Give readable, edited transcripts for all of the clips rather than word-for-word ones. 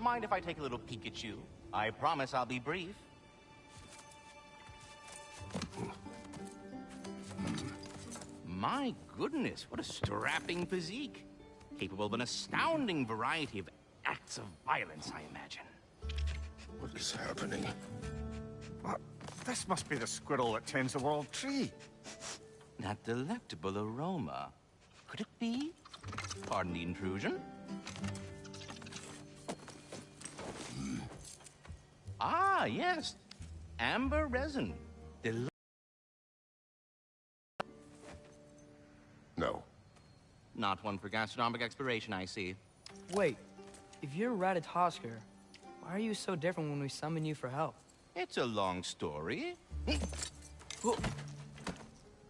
mind if I take a little peek at you? I promise I'll be brief. My goodness, what a strapping physique. Capable of an astounding variety of acts of violence, I imagine. What is happening? This must be the squirrel that tends the world tree. That delectable aroma. Could it be? Pardon the intrusion. Ah, yes. Amber resin. No. Not one for gastronomic exploration, I see. Wait, if you're Ratatosker, why are you so different when we summon you for help? It's a long story.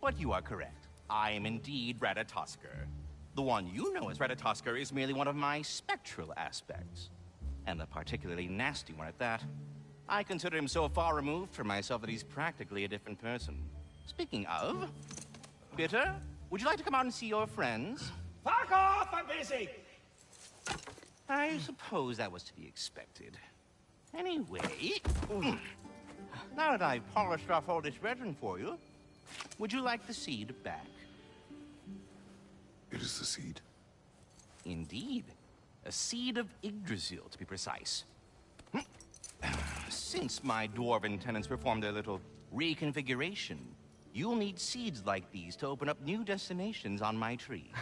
But you are correct. I am indeed Ratatosker. The one you know as Ratatosker is merely one of my spectral aspects. And a particularly nasty one at that. I consider him so far removed from myself that he's practically a different person. Speaking of, Bitter, would you like to come out and see your friends? Fuck off! I'm busy! I suppose that was to be expected. Anyway, now that I've polished off all this resin for you, would you like the seed back? It is the seed. Indeed. A seed of Yggdrasil, to be precise. Since my dwarven tenants performed their little reconfiguration, you'll need seeds like these to open up new destinations on my tree.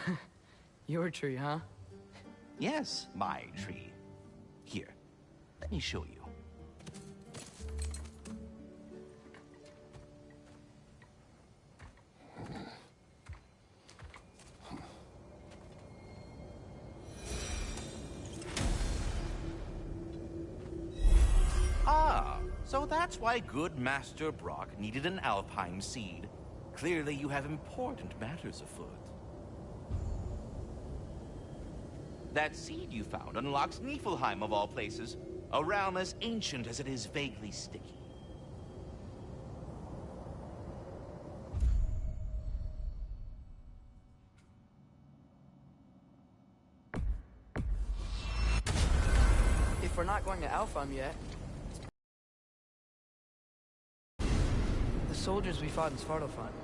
Your tree, huh? Yes, my tree. Here, let me show you. Ah, so that's why good Master Brock needed an Alpine seed. Clearly you have important matters afoot. That seed you found unlocks Niflheim of all places, a realm as ancient as it is vaguely sticky. If we're not going to Alfheim yet... The soldiers we fought in Svartalfheim,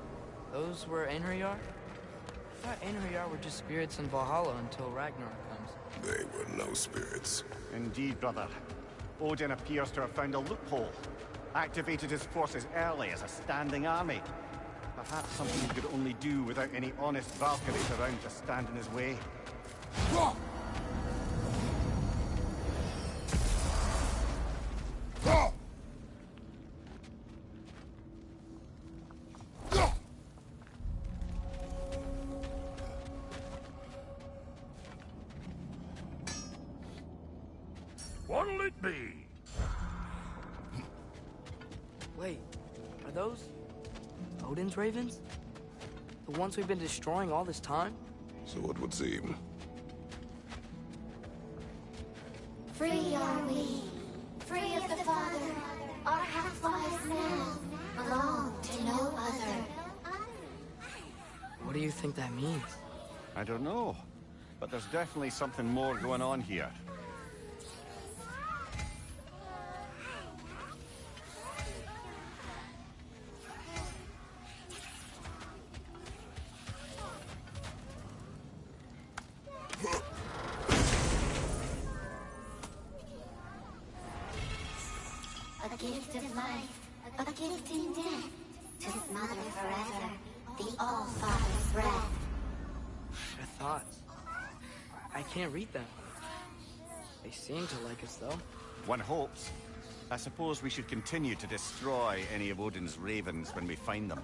those were Einherjar? I thought Einherjar were just spirits in Valhalla until Ragnarok comes. They were no spirits. Indeed, brother. Odin appears to have found a loophole. Activated his forces early as a standing army. Perhaps something he could only do without any honest Valkyries around to stand in his way. What'll it be? Wait, are those Odin's ravens? The ones we've been destroying all this time? So it would seem. Free are we, free of the Father. Our half-lives now belong to no other. What do you think that means? I don't know, but there's definitely something more going on here. A gift of life, a gift in death, to his mother forever, the All-Father's breath. Their thoughts. I can't read them. They seem to like us, though. One hopes. I suppose we should continue to destroy any of Odin's ravens when we find them.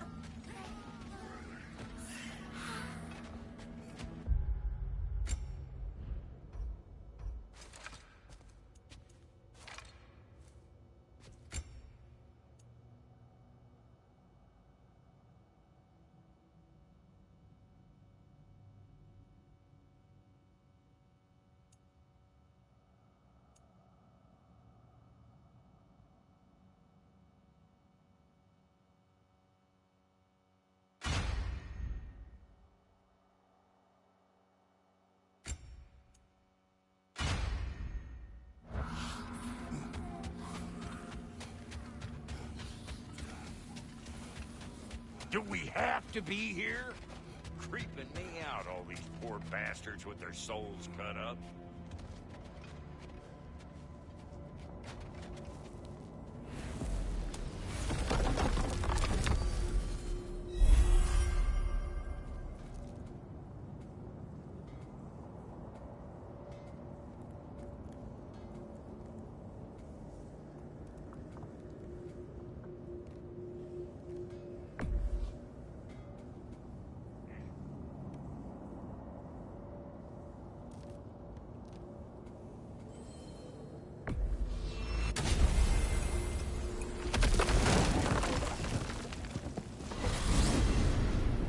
Do we have to be here? Creeping me out, all these poor bastards with their souls cut up.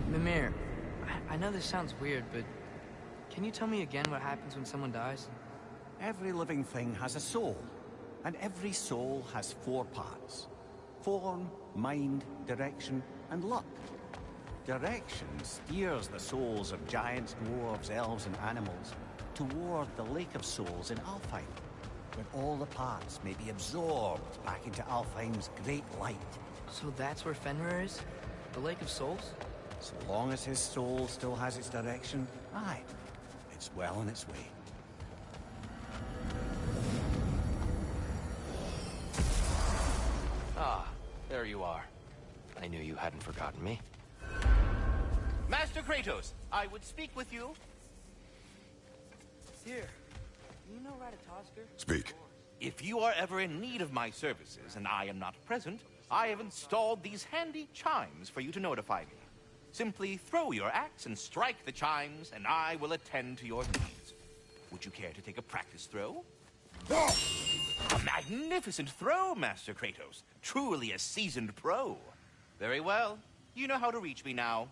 Mimir, I know this sounds weird, but can you tell me again what happens when someone dies? Every living thing has a soul, and every soul has 4 parts. Form, mind, direction, and luck. Direction steers the souls of giants, dwarves, elves, and animals toward the Lake of Souls in Alfheim, where all the parts may be absorbed back into Alfheim's great light. So that's where Fenrir is? The Lake of Souls? So long as his soul still has its direction, aye, it's well on its way. Ah, there you are. I knew you hadn't forgotten me. Master Kratos, I would speak with you. Here. You know Ratatoskr? Speak. If you are ever in need of my services and I am not present, I have installed these handy chimes for you to notify me. Simply throw your axe and strike the chimes, and I will attend to your needs. Would you care to take a practice throw? A magnificent throw, Master Kratos. Truly a seasoned pro. Very well. You know how to reach me now.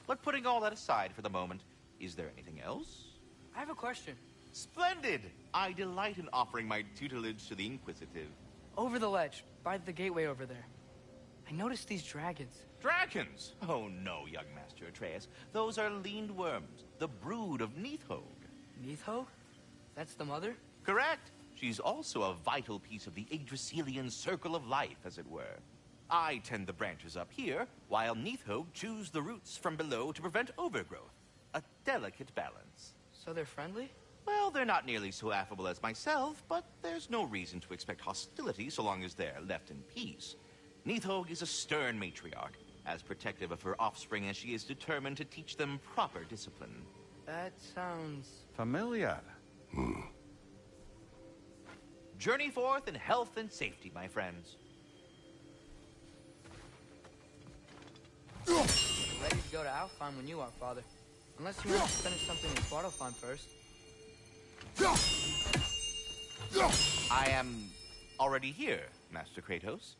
But putting all that aside for the moment, is there anything else? I have a question. Splendid! I delight in offering my tutelage to the inquisitive. Over the ledge, by the gateway over there. I noticed these dragons. Dragons? Oh no, young Master Atreus. Those are leaned worms, the brood of Nidhogg. Nidhogg? That's the mother? Correct. She's also a vital piece of the Yggdrasilian circle of life, as it were. I tend the branches up here, while Nidhogg chews the roots from below to prevent overgrowth. A delicate balance. So they're friendly? Well, they're not nearly so affable as myself, but there's no reason to expect hostility so long as they're left in peace. Nidhogg is a stern matriarch, as protective of her offspring as she is determined to teach them proper discipline. That sounds... Familiar. Journey forth in health and safety, my friends. We're ready to go to Alfheim when you are, Father. Unless you want to finish something in Svartalfheim first. I am already here, Master Kratos.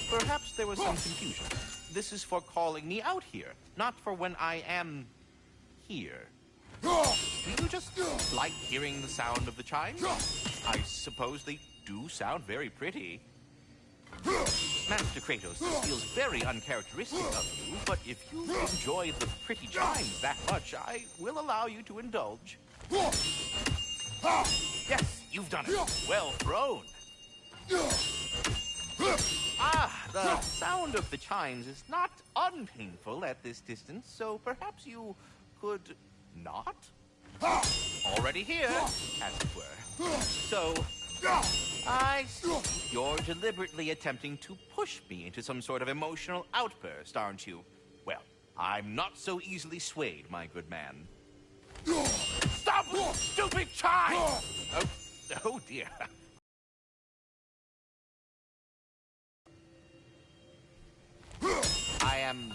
Perhaps there was some confusion. This is for calling me out here, not for when I am here. Do you just like hearing the sound of the chimes? I suppose they do sound very pretty. Master Kratos, this feels very uncharacteristic of you, but if you enjoy the pretty chimes that much, I will allow you to indulge. Yes, you've done it. Well thrown. Ah, the sound of the chimes is not unpainful at this distance, so perhaps you could not? Already here, as it were. So, I see you're deliberately attempting to push me into some sort of emotional outburst, aren't you? Well, I'm not so easily swayed, my good man. Stop with stupid chimes! Oh dear. I am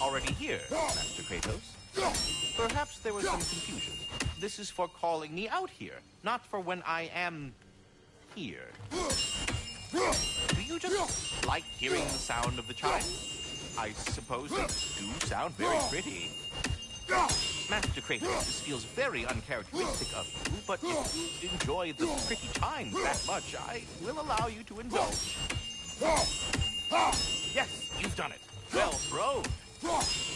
already here, Master Kratos. Perhaps there was some confusion. This is for calling me out here, not for when I am here. Do you just like hearing the sound of the chimes? I suppose they do sound very pretty. Master Kratos, this feels very uncharacteristic of you, but if you enjoy the pretty chimes that much, I will allow you to indulge. Yes, you've done it. Well thrown.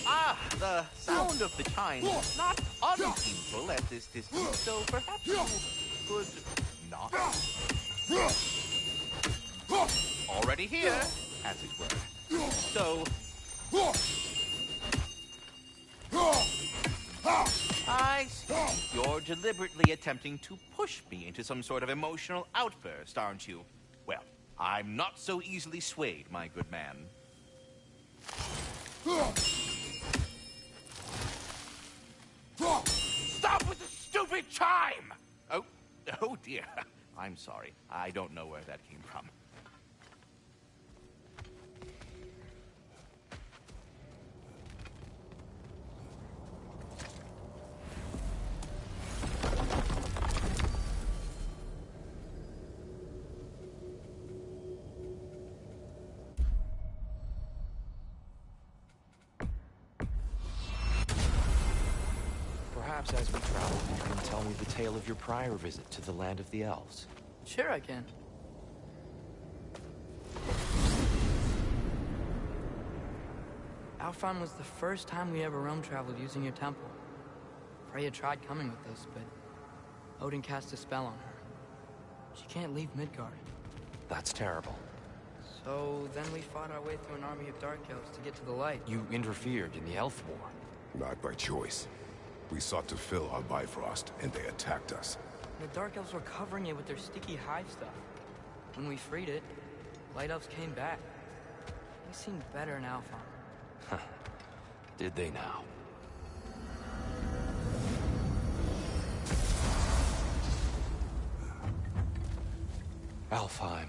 Ah, the sound of the chimes is not unpainful at this distance, so perhaps you could not. Already here, as it were. So... I see. You're deliberately attempting to push me into some sort of emotional outburst, aren't you? Well, I'm not so easily swayed, my good man. Stop with the stupid chime! Oh dear. I'm sorry. I don't know where that came from. Perhaps as we travel, you can tell me the tale of your prior visit to the land of the elves. Sure I can. Alfheim was the first time we ever roam traveled using your temple. Freya tried coming with us, but Odin cast a spell on her. She can't leave Midgard. That's terrible. So then we fought our way through an army of Dark Elves to get to the light. You interfered in the Elf War. Not by choice. We sought to fill our Bifrost, and they attacked us. The Dark Elves were covering it with their sticky hive stuff. When we freed it, Light Elves came back. They seemed better in Alfheim. Did they now? Alfheim.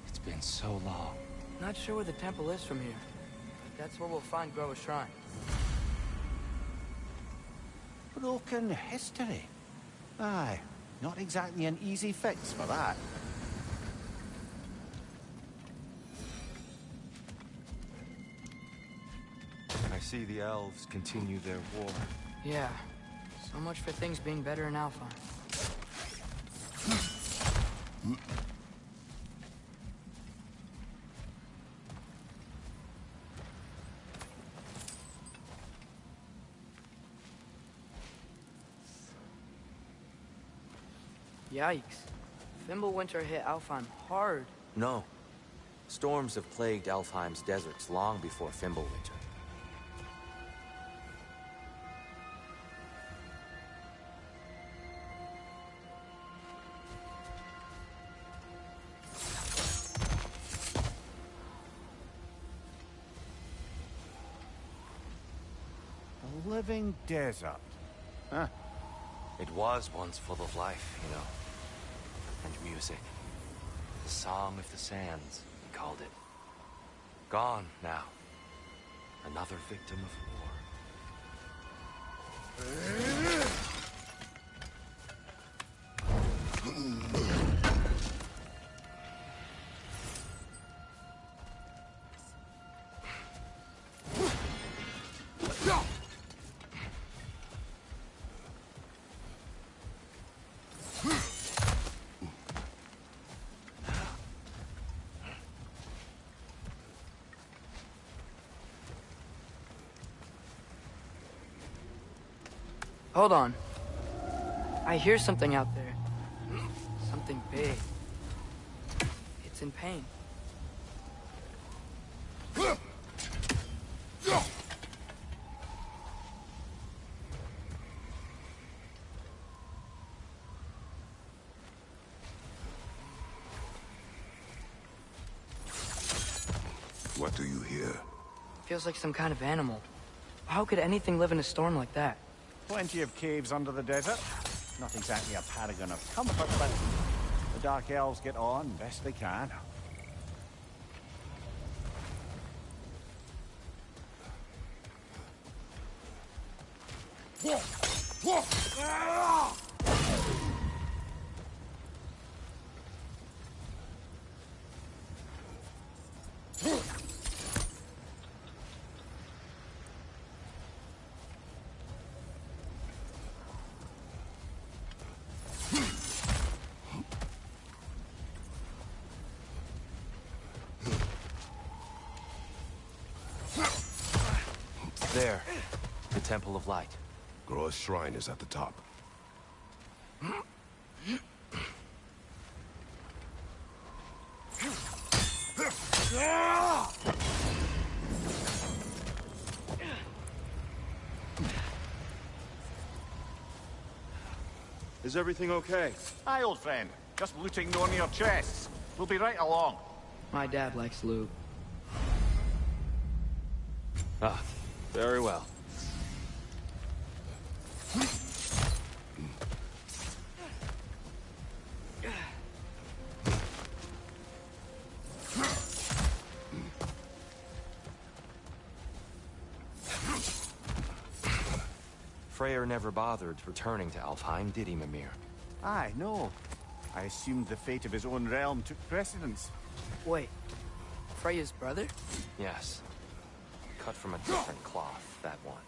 It's been so long. Not sure where the temple is from here, but that's where we'll find Groa's shrine. Broken history. Aye, not exactly an easy fix for that. I see the elves continue their war. Yeah, so much for things being better in Alfheim. Yikes. Fimbulwinter hit Alfheim hard. No. Storms have plagued Alfheim's deserts long before Fimbulwinter. A living desert. Huh. It was once full of life, you know. And music. The Song of the Sands, he called it. Gone now. Another victim of Hold on. I hear something out there. Something big. It's in pain. What do you hear? Feels like some kind of animal. How could anything live in a storm like that? Plenty of caves under the desert. Not exactly a paragon of comfort, but the Dark Elves get on best they can. There. The Temple of Light. Groa's shrine is at the top. Is everything okay? Hi, old friend. Just looting Nornir chests. We'll be right along. My dad likes loot. Ah, very well. Freyr never bothered returning to Alfheim, did he, Mimir? Aye, no. I assumed the fate of his own realm took precedence. Wait, Freya's brother? Yes. Cut from a different cloth, that one.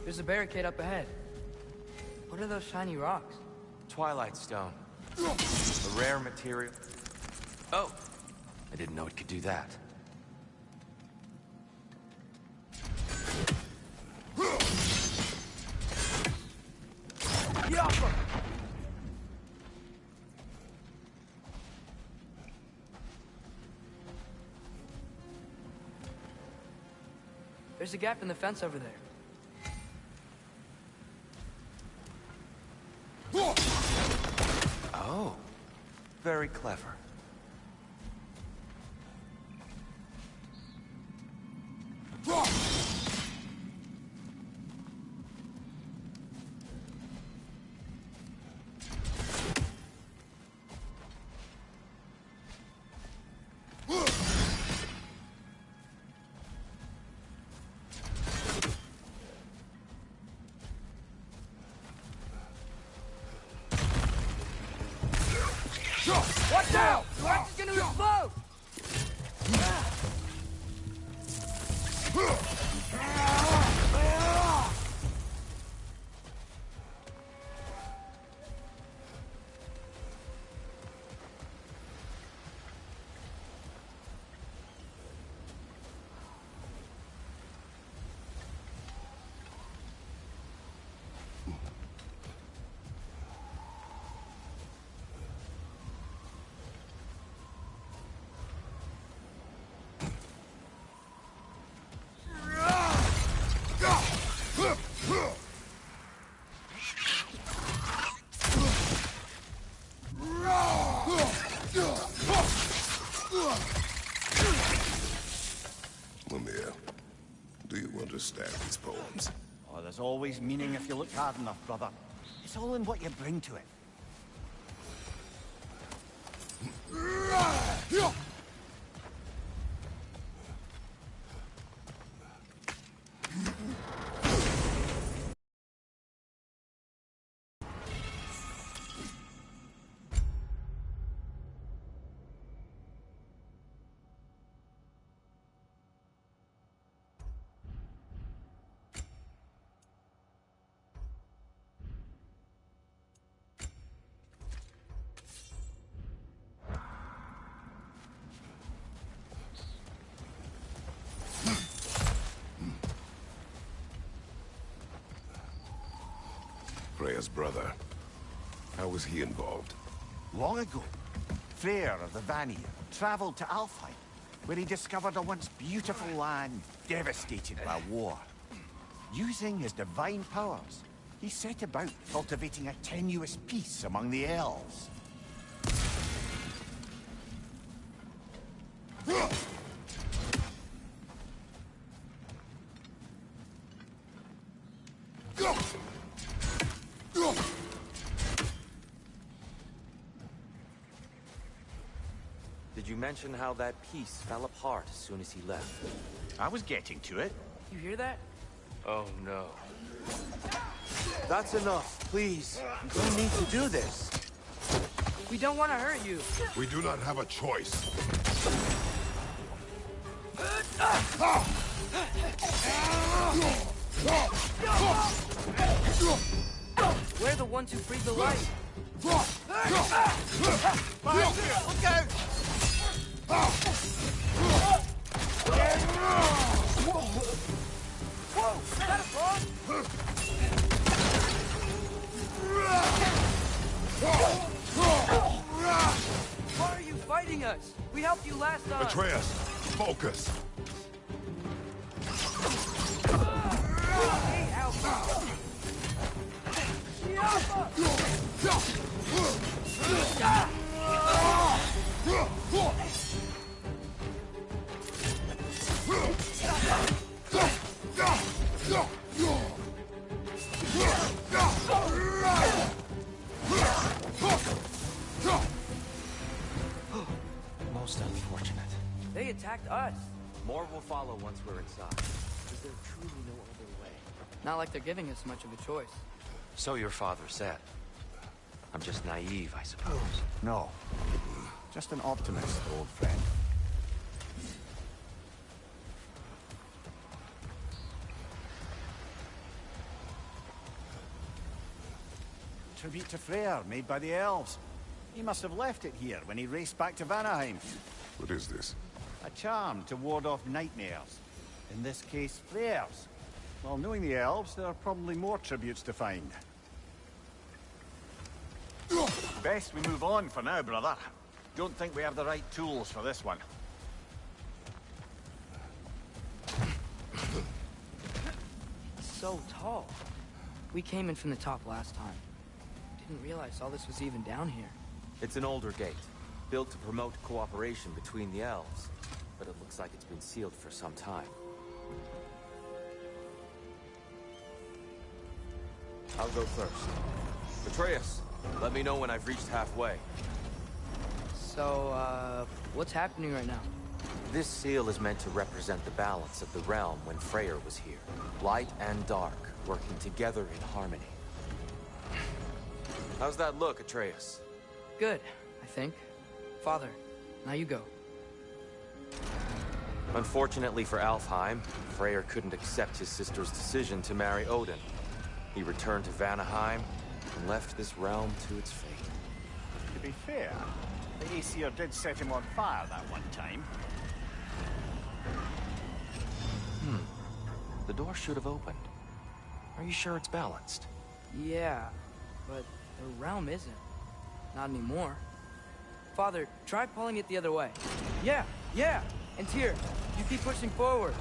There's a barricade up ahead. What are those shiny rocks? Twilight Stone. A rare material. Oh! I didn't know it could do that. There's a gap in the fence over there. Oh. Very clever. Watch out! The rock is gonna explode! Mimir, do you understand these poems? Oh, there's always meaning if you look hard enough, brother. It's all in what you bring to it. Freya's brother. How was he involved? Long ago, Freyr of the Vanir traveled to Alfheim, where he discovered a once beautiful land devastated by war. Using his divine powers, he set about cultivating a tenuous peace among the elves. Did you mention how that piece fell apart as soon as he left? I was getting to it. You hear that? Oh no. That's enough, please. You don't need to do this. We don't want to hurt you. We do not have a choice. We're the ones who freed the light. Look out! Whoa! Is that a frog? fighting us! We helped you last time! Atreus, focus! Hey, Alpha! Most unfortunate. They attacked us. More will follow once we're inside. Is there truly no other way? Not like they're giving us much of a choice. So your father said. I'm just naive, I suppose. No. Just an optimist, old friend. Tribute to Freyr, made by the elves. He must have left it here when he raced back to Vanaheim. What is this? A charm to ward off nightmares. In this case, Freyr's. Well, knowing the elves, there are probably more tributes to find. Best we move on for now, brother. Don't think we have the right tools for this one. It's so tall. We came in from the top last time. Didn't realize all this was even down here. It's an older gate, built to promote cooperation between the elves. But it looks like it's been sealed for some time. I'll go first. Atreus, let me know when I've reached halfway. So, what's happening right now? This seal is meant to represent the balance of the realm when Freyr was here. Light and dark, working together in harmony. How's that look, Atreus? Good, I think. Father, now you go. Unfortunately for Alfheim, Freyr couldn't accept his sister's decision to marry Odin. He returned to Vanaheim and left this realm to its fate. To be fair, the Aesir did set him on fire that one time. The door should have opened. Are you sure it's balanced? Yeah, but the realm isn't. Not anymore. Father, try pulling it the other way. Yeah! And here, you keep pushing forward.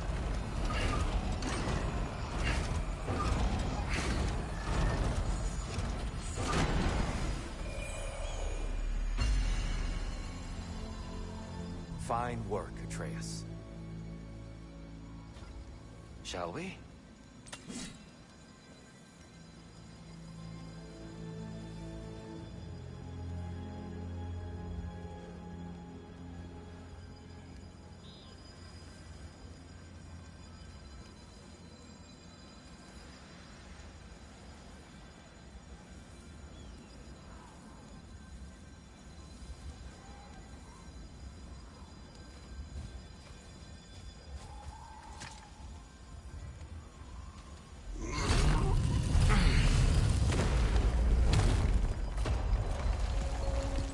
Fine work, Atreus. Shall we?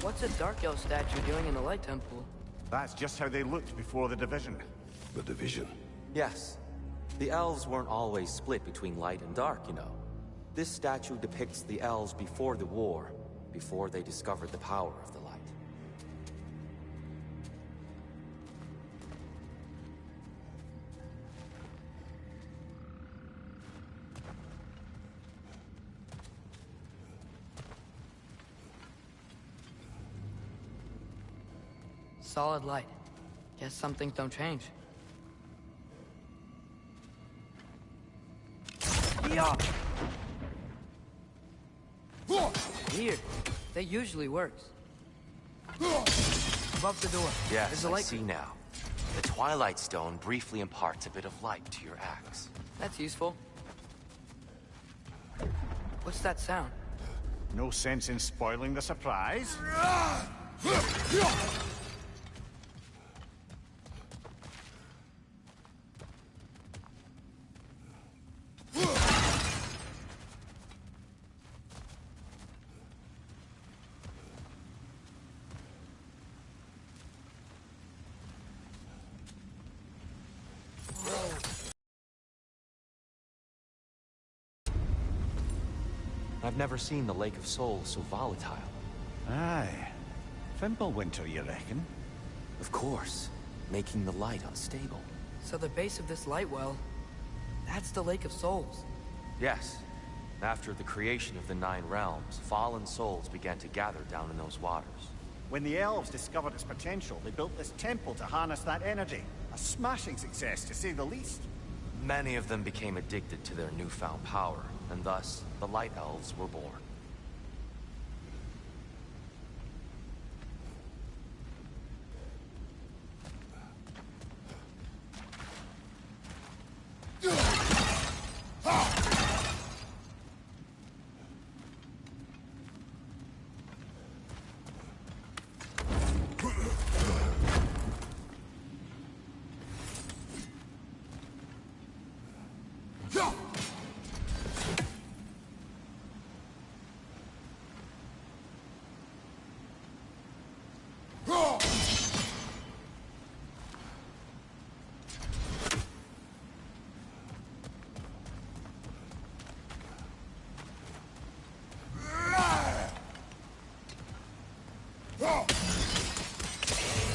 What's a Dark Elf statue doing in the Light Temple? That's just how they looked before the division. The division. Yes. The elves weren't always split between light and dark, you know. This statue depicts the elves before the war, before they discovered the power of the light. Solid light. Guess some things don't change. Yeah. Weird. That usually works. Above the door. Yes, There's a I light. see now. The Twilight Stone briefly imparts a bit of light to your axe. That's useful. What's that sound? No sense in spoiling the surprise. I've never seen the Lake of Souls so volatile. Aye. Fimbulwinter, you reckon? Of course. Making the light unstable. So the base of this light well, that's the Lake of Souls. Yes. After the creation of the Nine Realms, fallen souls began to gather down in those waters. When the elves discovered its potential, they built this temple to harness that energy. A smashing success, to say the least. Many of them became addicted to their newfound power, and thus, the Light Elves were born.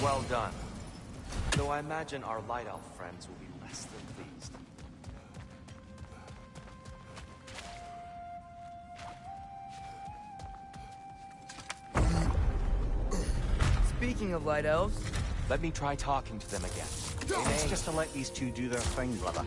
Well done. Though I imagine our Light Elf friends will be less than pleased. Speaking of Light Elves... Let me try talking to them again. It's just to let these two do their thing, brother.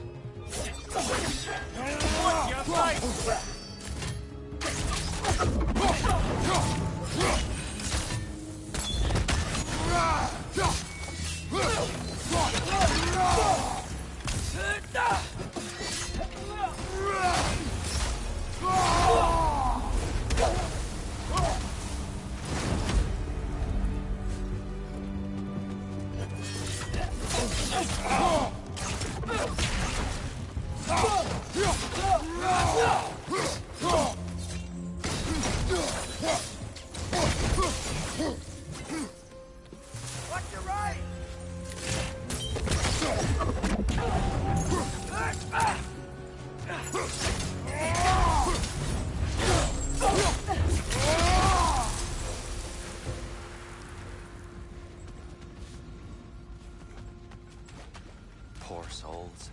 Poor souls.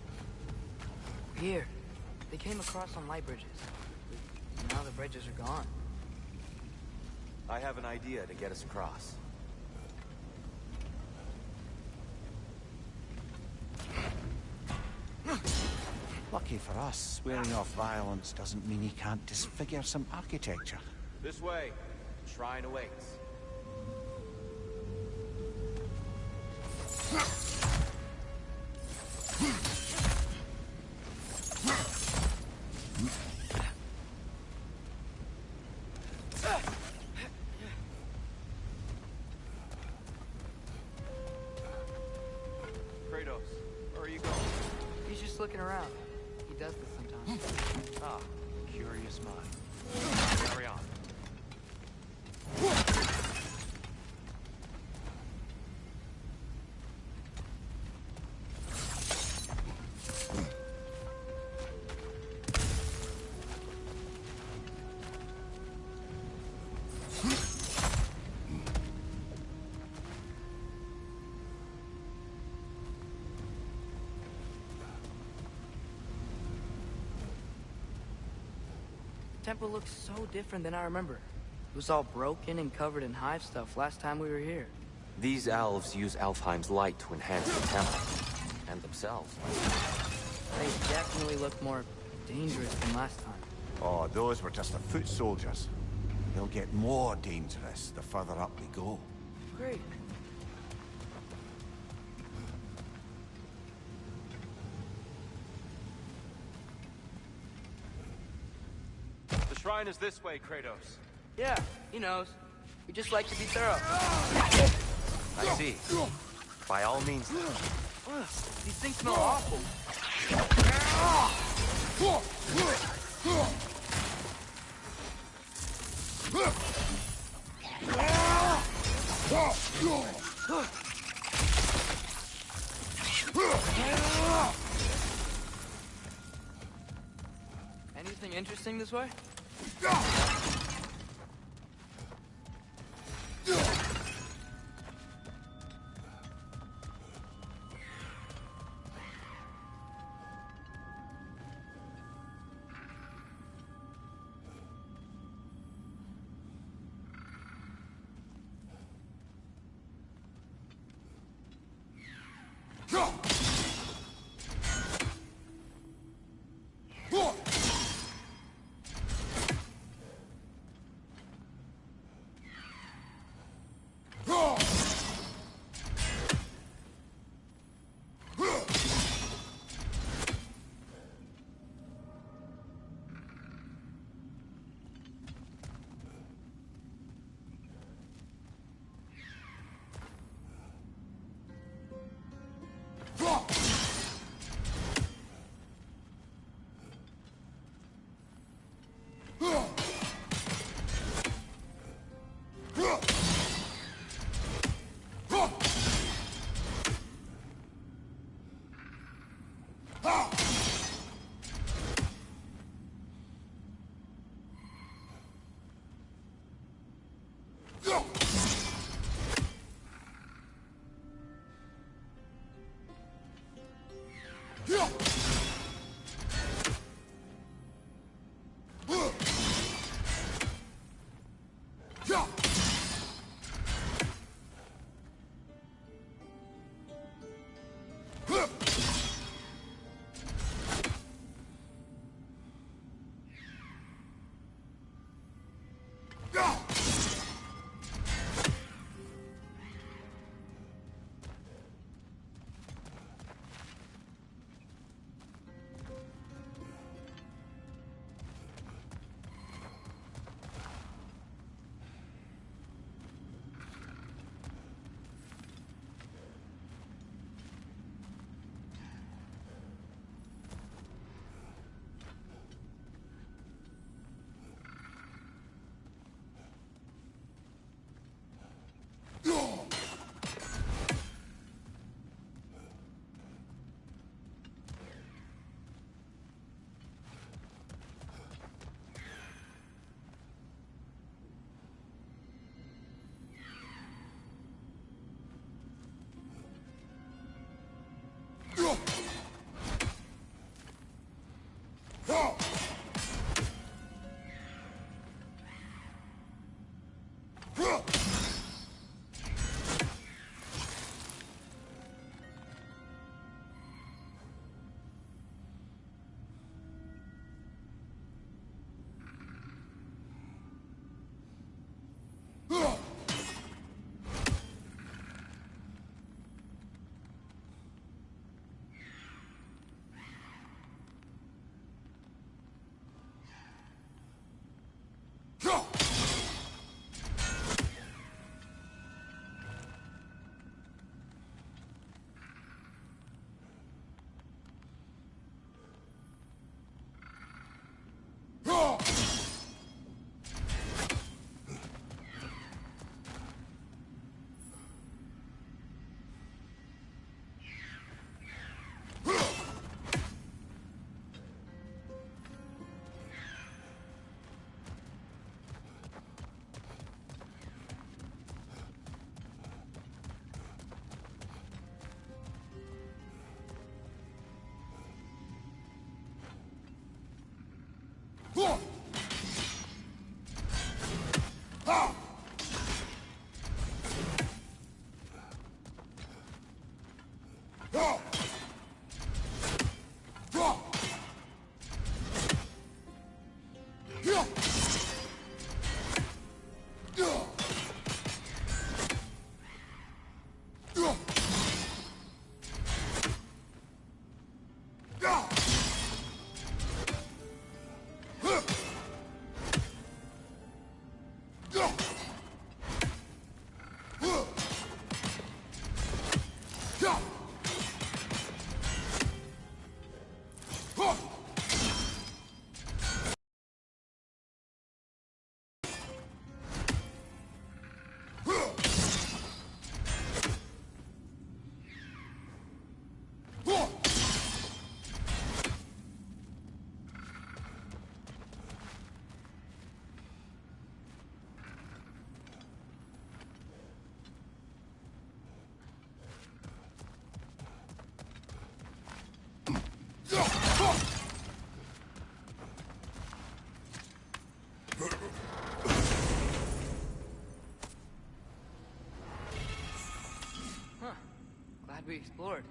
Here, they came across on light bridges. Now the bridges are gone. I have an idea to get us across. Lucky for us, swearing off violence doesn't mean he can't disfigure some architecture. This way. The shrine awaits. Kratos, where are you going? He's just looking around. He does this sometimes. Ah, curious mind. Carry on. Temple looks so different than I remember. It was all broken and covered in hive stuff last time we were here. These elves use Alfheim's light to enhance the temple. And themselves. They definitely look more dangerous than last time. Oh, those were just the foot soldiers. They'll get more dangerous the further up we go. Great. The shrine is this way, Kratos. Yeah, he knows. We just like to be thorough. I see. By all means. These things smell awful. Anything interesting this way? Glad we explored.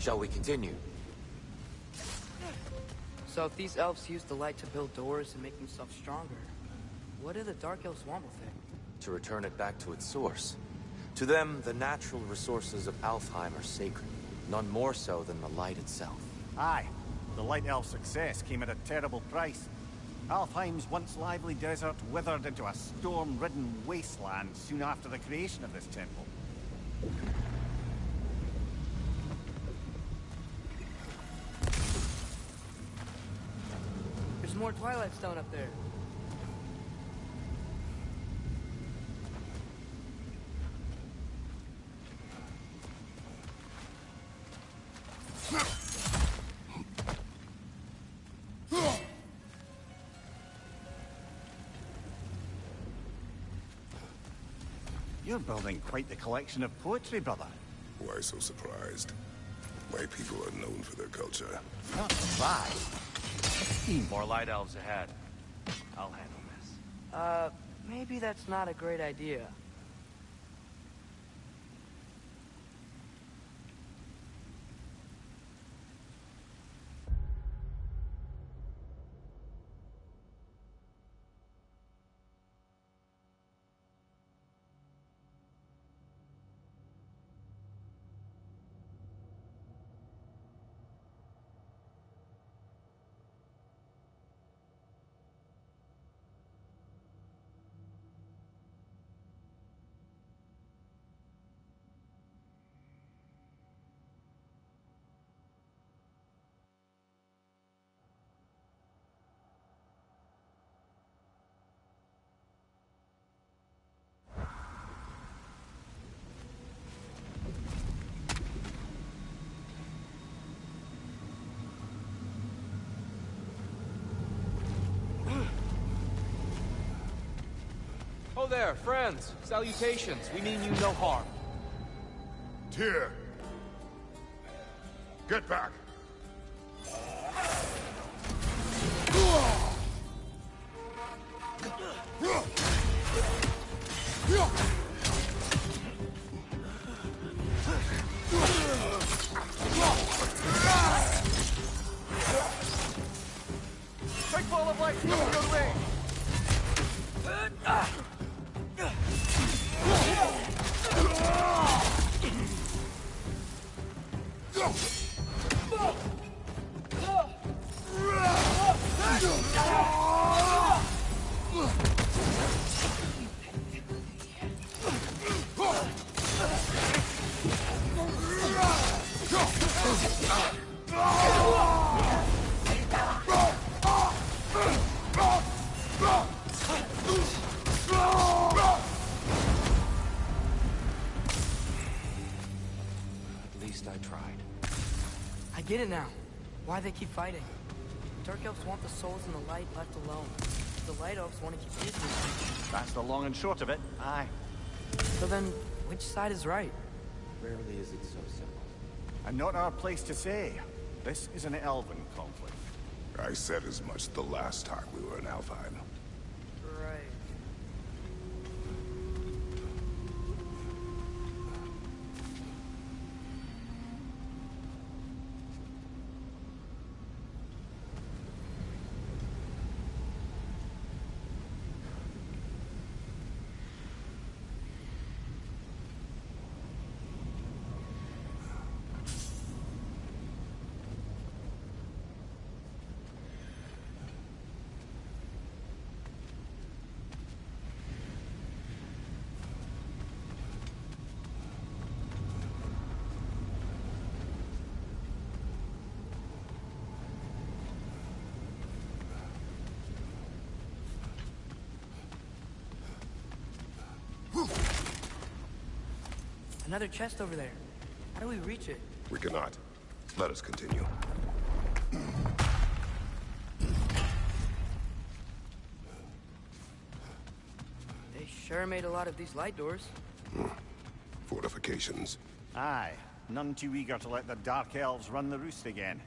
Shall we continue? So if these elves use the light to build doors and make themselves stronger, what do the Dark Elves want with it? To return it back to its source. To them, the natural resources of Alfheim are sacred, none more so than the light itself. Aye, the Light Elf success came at a terrible price. Alfheim's once lively desert withered into a storm-ridden wasteland soon after the creation of this temple. There's more Twilight Stone up there. You're building quite the collection of poetry, brother. Why so surprised? My people are known for their culture. Not surprised. More light elves ahead. I'll handle this. Maybe that's not a great idea. Oh there, friends. Salutations. We mean you no harm. Tyr! Get back! Big ball of light coming your way! At least I tried. I get it now. Why they keep fighting. Dark Elves want the souls in the light left alone. The Light Elves want to keep using them. That's the long and short of it, aye. So then, which side is right? Rarely is it so simple. And not our place to say. This is an elven conflict. I said as much the last time we were in Alfheim. Right. Another chest over there. How do we reach it? We cannot. Let us continue. They sure made a lot of these light doors. Fortifications. Aye, none too eager to let the Dark Elves run the roost again.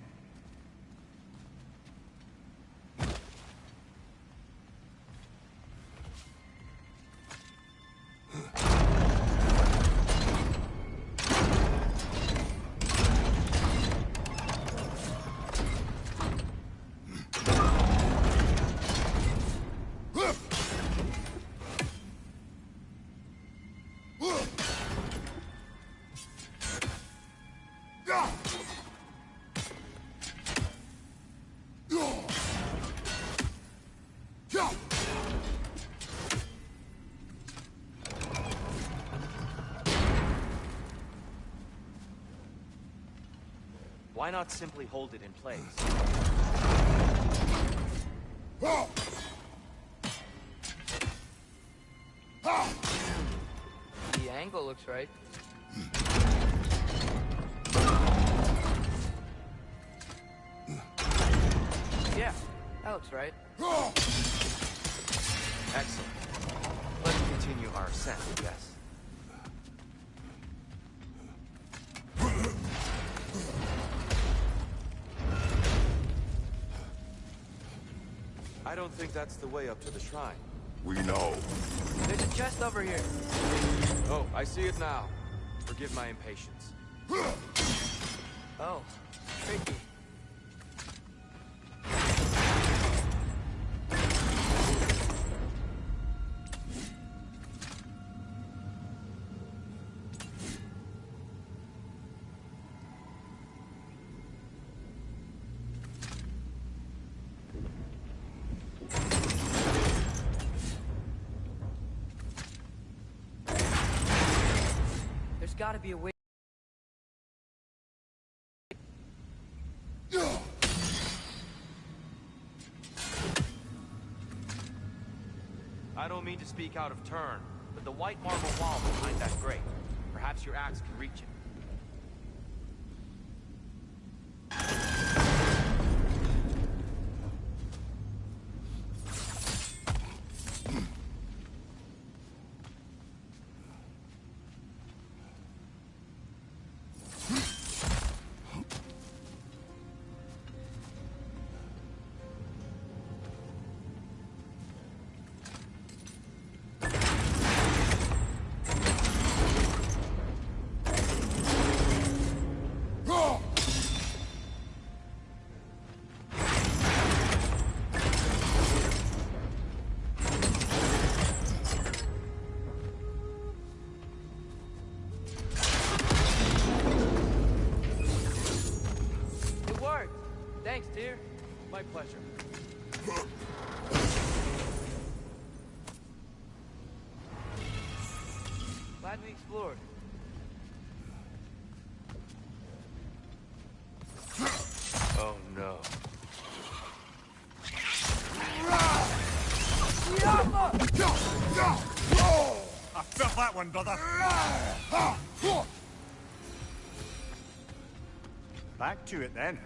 Why not simply hold it in place? The angle looks right. Yeah, that looks right. Excellent. Let's continue our ascent, yes. I don't think that's the way up to the shrine. We know. There's a chest over here. Oh, I see it now. Forgive my impatience. Oh, tricky. There's gotta be a way. I don't mean to speak out of turn, but the white marble wall behind that grate. Perhaps your axe can reach it. Thanks, dear. My pleasure. Glad we explored. Oh no. I felt that one, brother. Back to it then.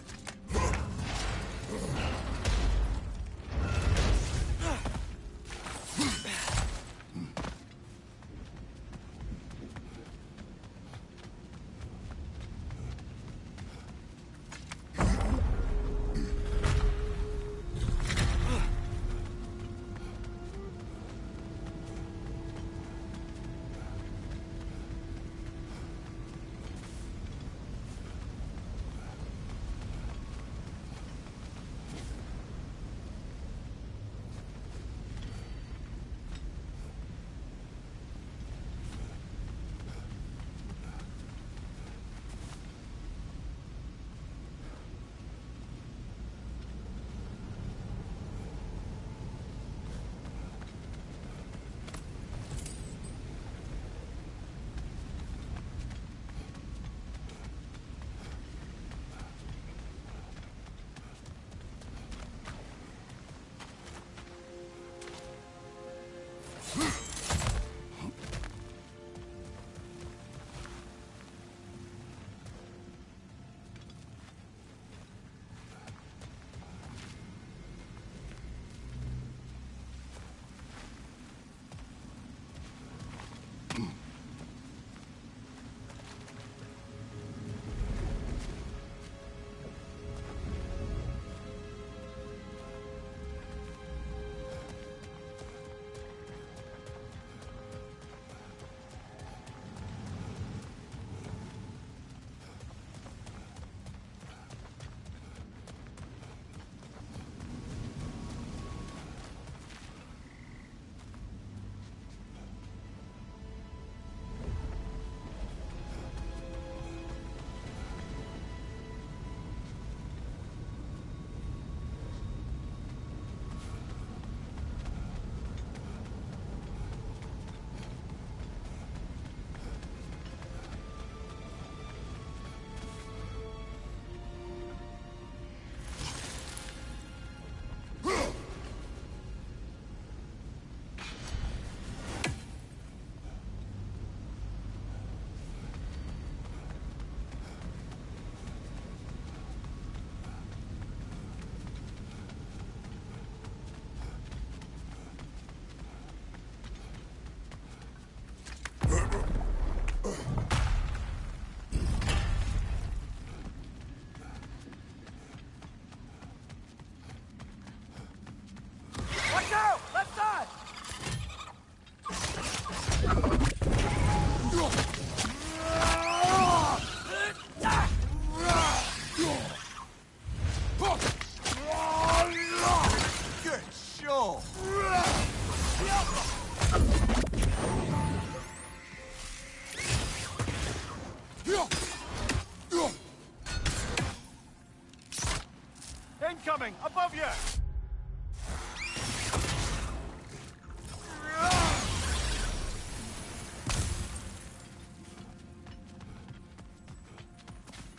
Incoming! Above you!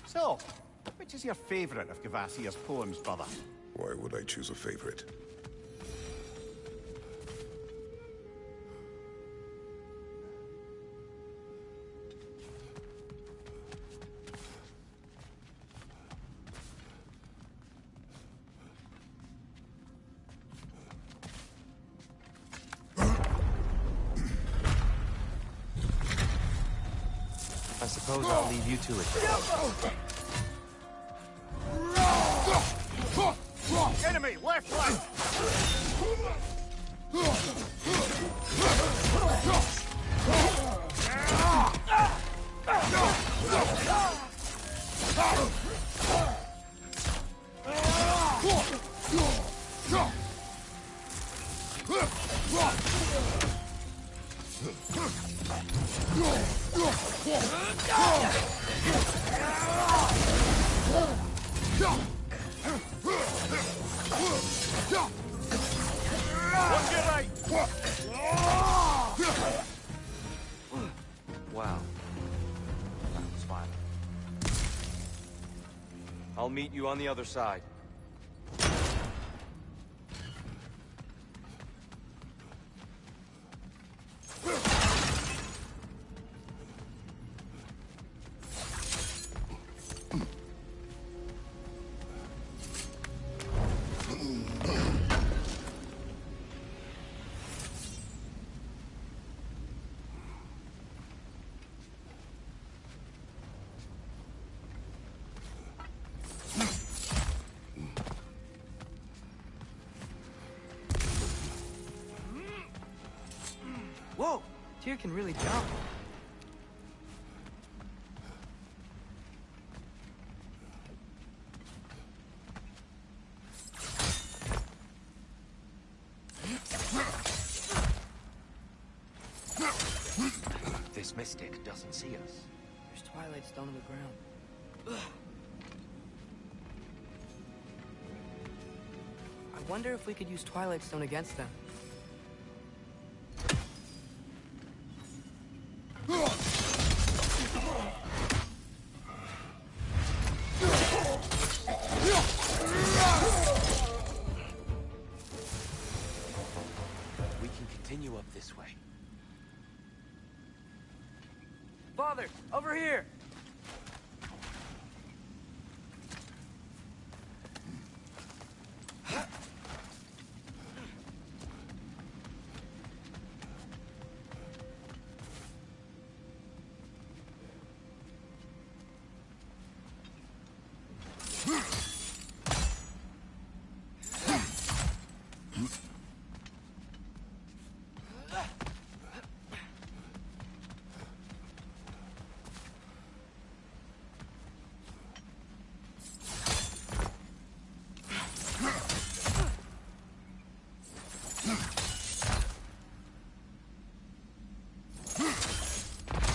So, which is your favorite of Gavassia's poems, brother? Why would I choose a favorite? I suppose I'll leave you to it. Enemy, left flank! Wow. That was fine. I'll meet you on the other side. Whoa! Tyr can really jump. This mystic doesn't see us. There's Twilight Stone on the ground. Ugh. I wonder if we could use Twilight Stone against them. We can continue up this way. Father, over here!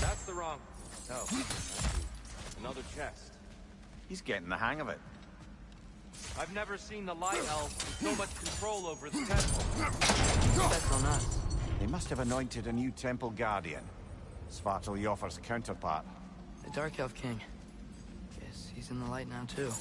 That's the wrong... No. Another chest. He's getting the hang of it. I've never seen the Light Elves with so much control over the temple. That's on us. They must have anointed a new temple guardian. Svartal Jofr's counterpart. The Dark Elf King. Guess he's in the light now, too.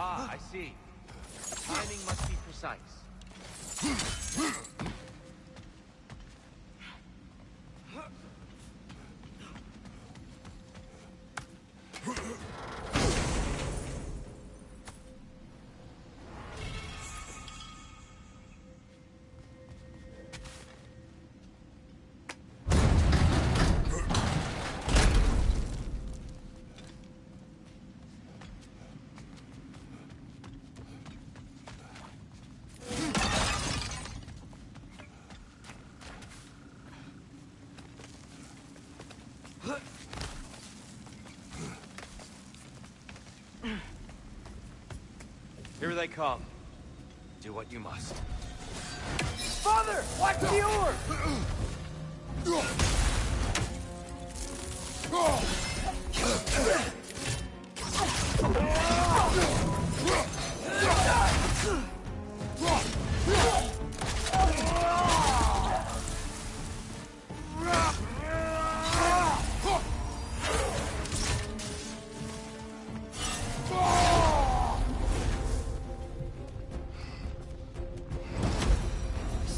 Ah, I see. Timing must be precise. Here they come. Do what you must. Father! Watch the orb!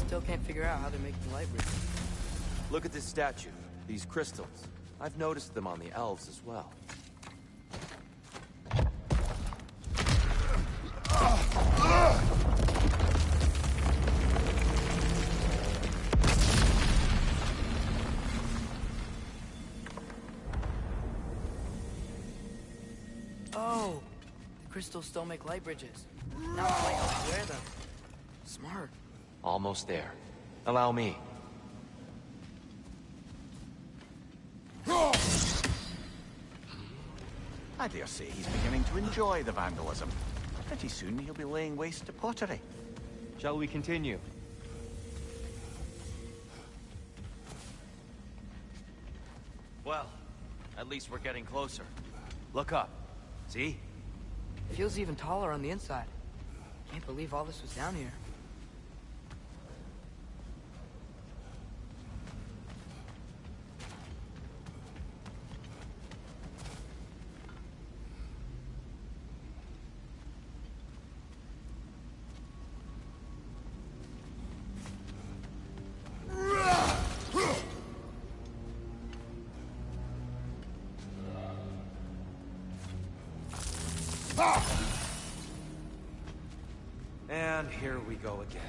Still can't figure out how they're making light bridges. Look at this statue, these crystals. I've noticed them on the elves as well. Oh, the crystals still make light bridges. Now the lighthouse wear them. Smart. Almost there. Allow me. I dare say he's beginning to enjoy the vandalism. Pretty soon he'll be laying waste to pottery. Shall we continue? Well, at least we're getting closer. Look up. See? Feels even taller on the inside. Can't believe all this was down here. And here we go again.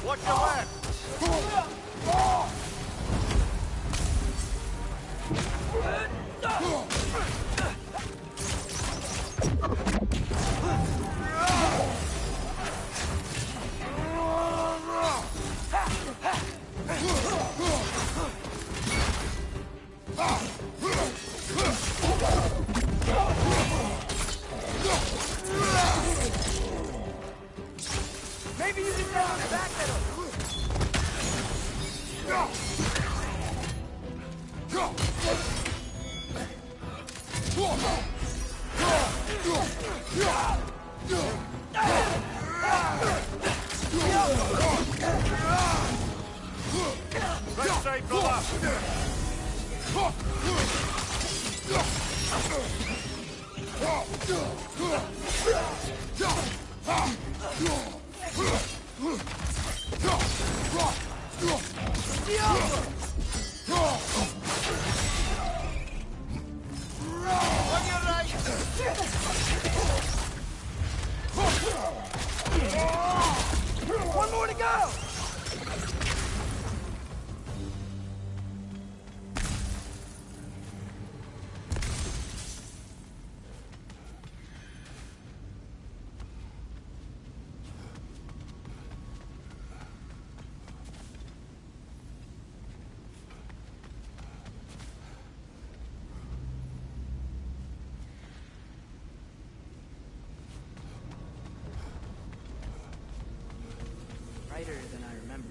Watch your left! Maybe you can stand on the back pedal. Right side, brother! lighter than I remember.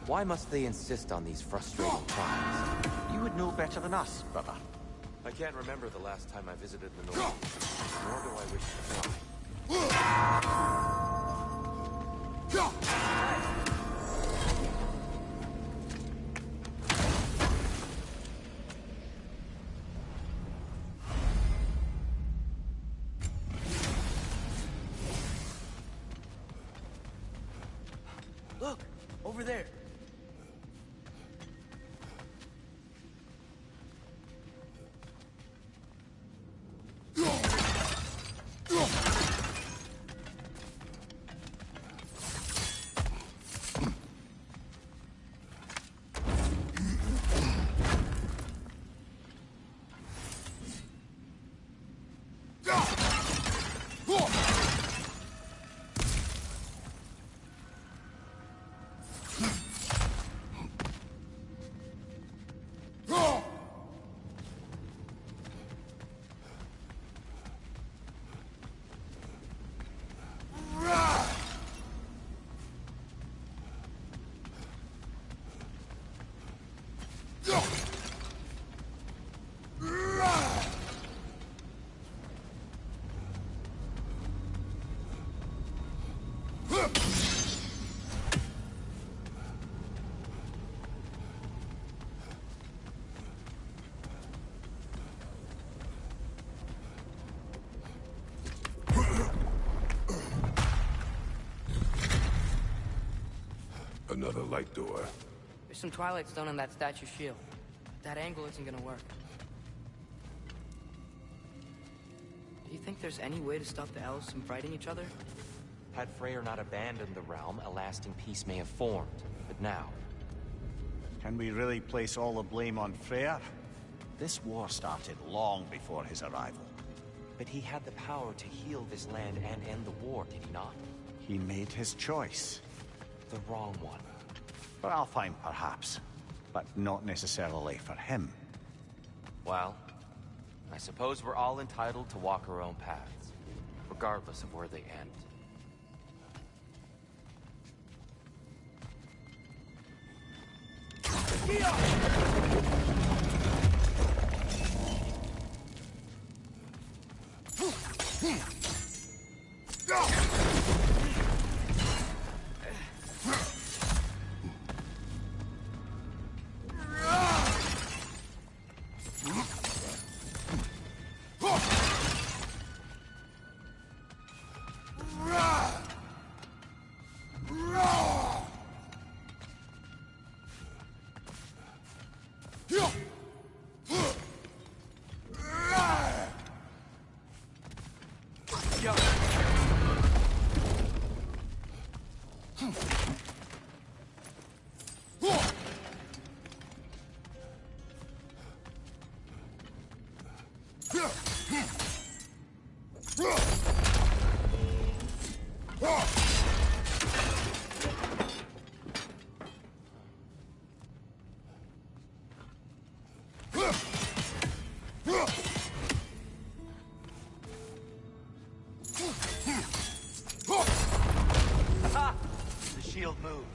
Why must they insist on these frustrating trials? You would know better than us, brother. I can't remember the last time I visited the North, nor do I wish to try. Look, over there. Another light door. There's some Twilight Stone on that statue's shield. That angle isn't gonna work. Do you think there's any way to stop the elves from fighting each other? Had Freyr not abandoned the realm, a lasting peace may have formed. But now... Can we really place all the blame on Freyr? This war started long before his arrival. But he had the power to heal this land and end the war, did he not? He made his choice. The wrong one. For Alfheim, perhaps. But not necessarily for him. Well, I suppose we're all entitled to walk our own paths, regardless of where they end. shield moved.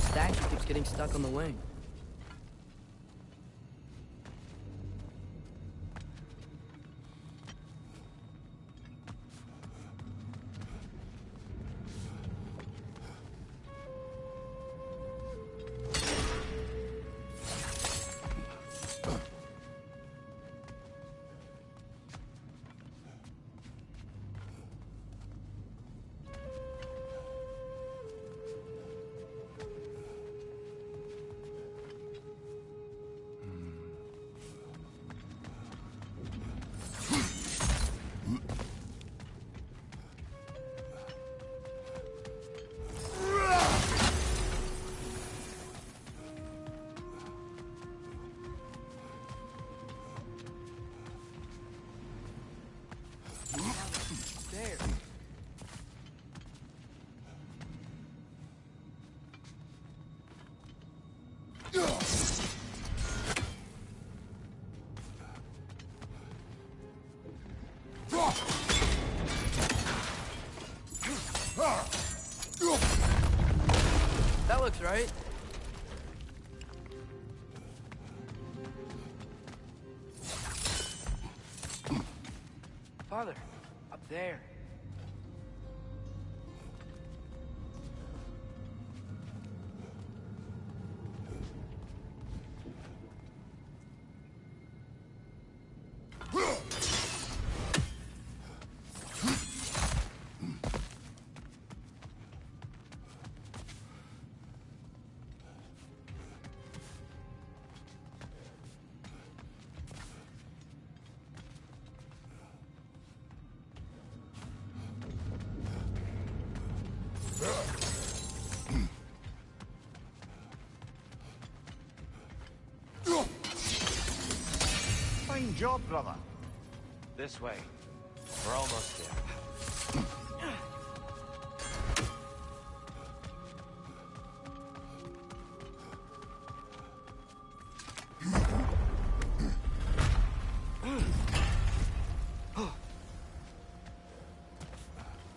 Statue keeps getting stuck on the wing. There. That looks right. Father, up there. Fine job, brother. This way. We're almost there.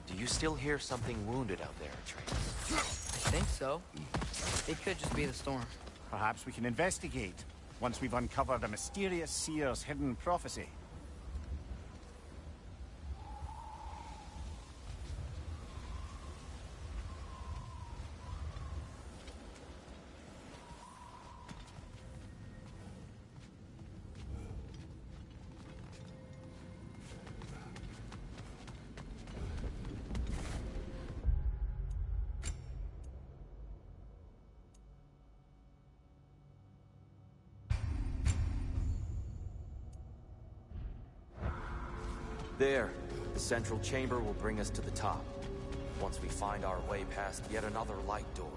Do you still hear something wounded out there, Atreus? I think so. It could just be the storm. Perhaps we can investigate, once we've uncovered a mysterious seer's hidden prophecy. There. The central chamber will bring us to the top. Once we find our way past yet another light door.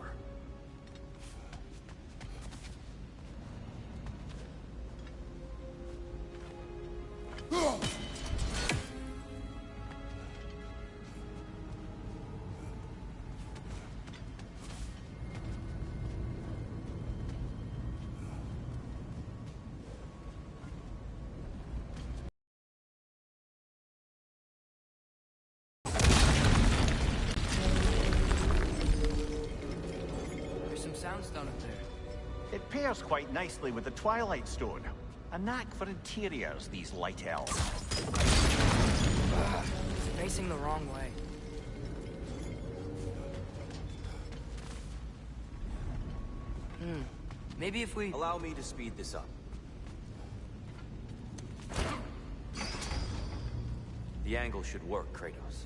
Soundstone up there. It pairs quite nicely with the Twilight Stone. A knack for interiors, these light elves. It's facing the wrong way. Maybe if we... Allow me to speed this up. The angle should work, Kratos.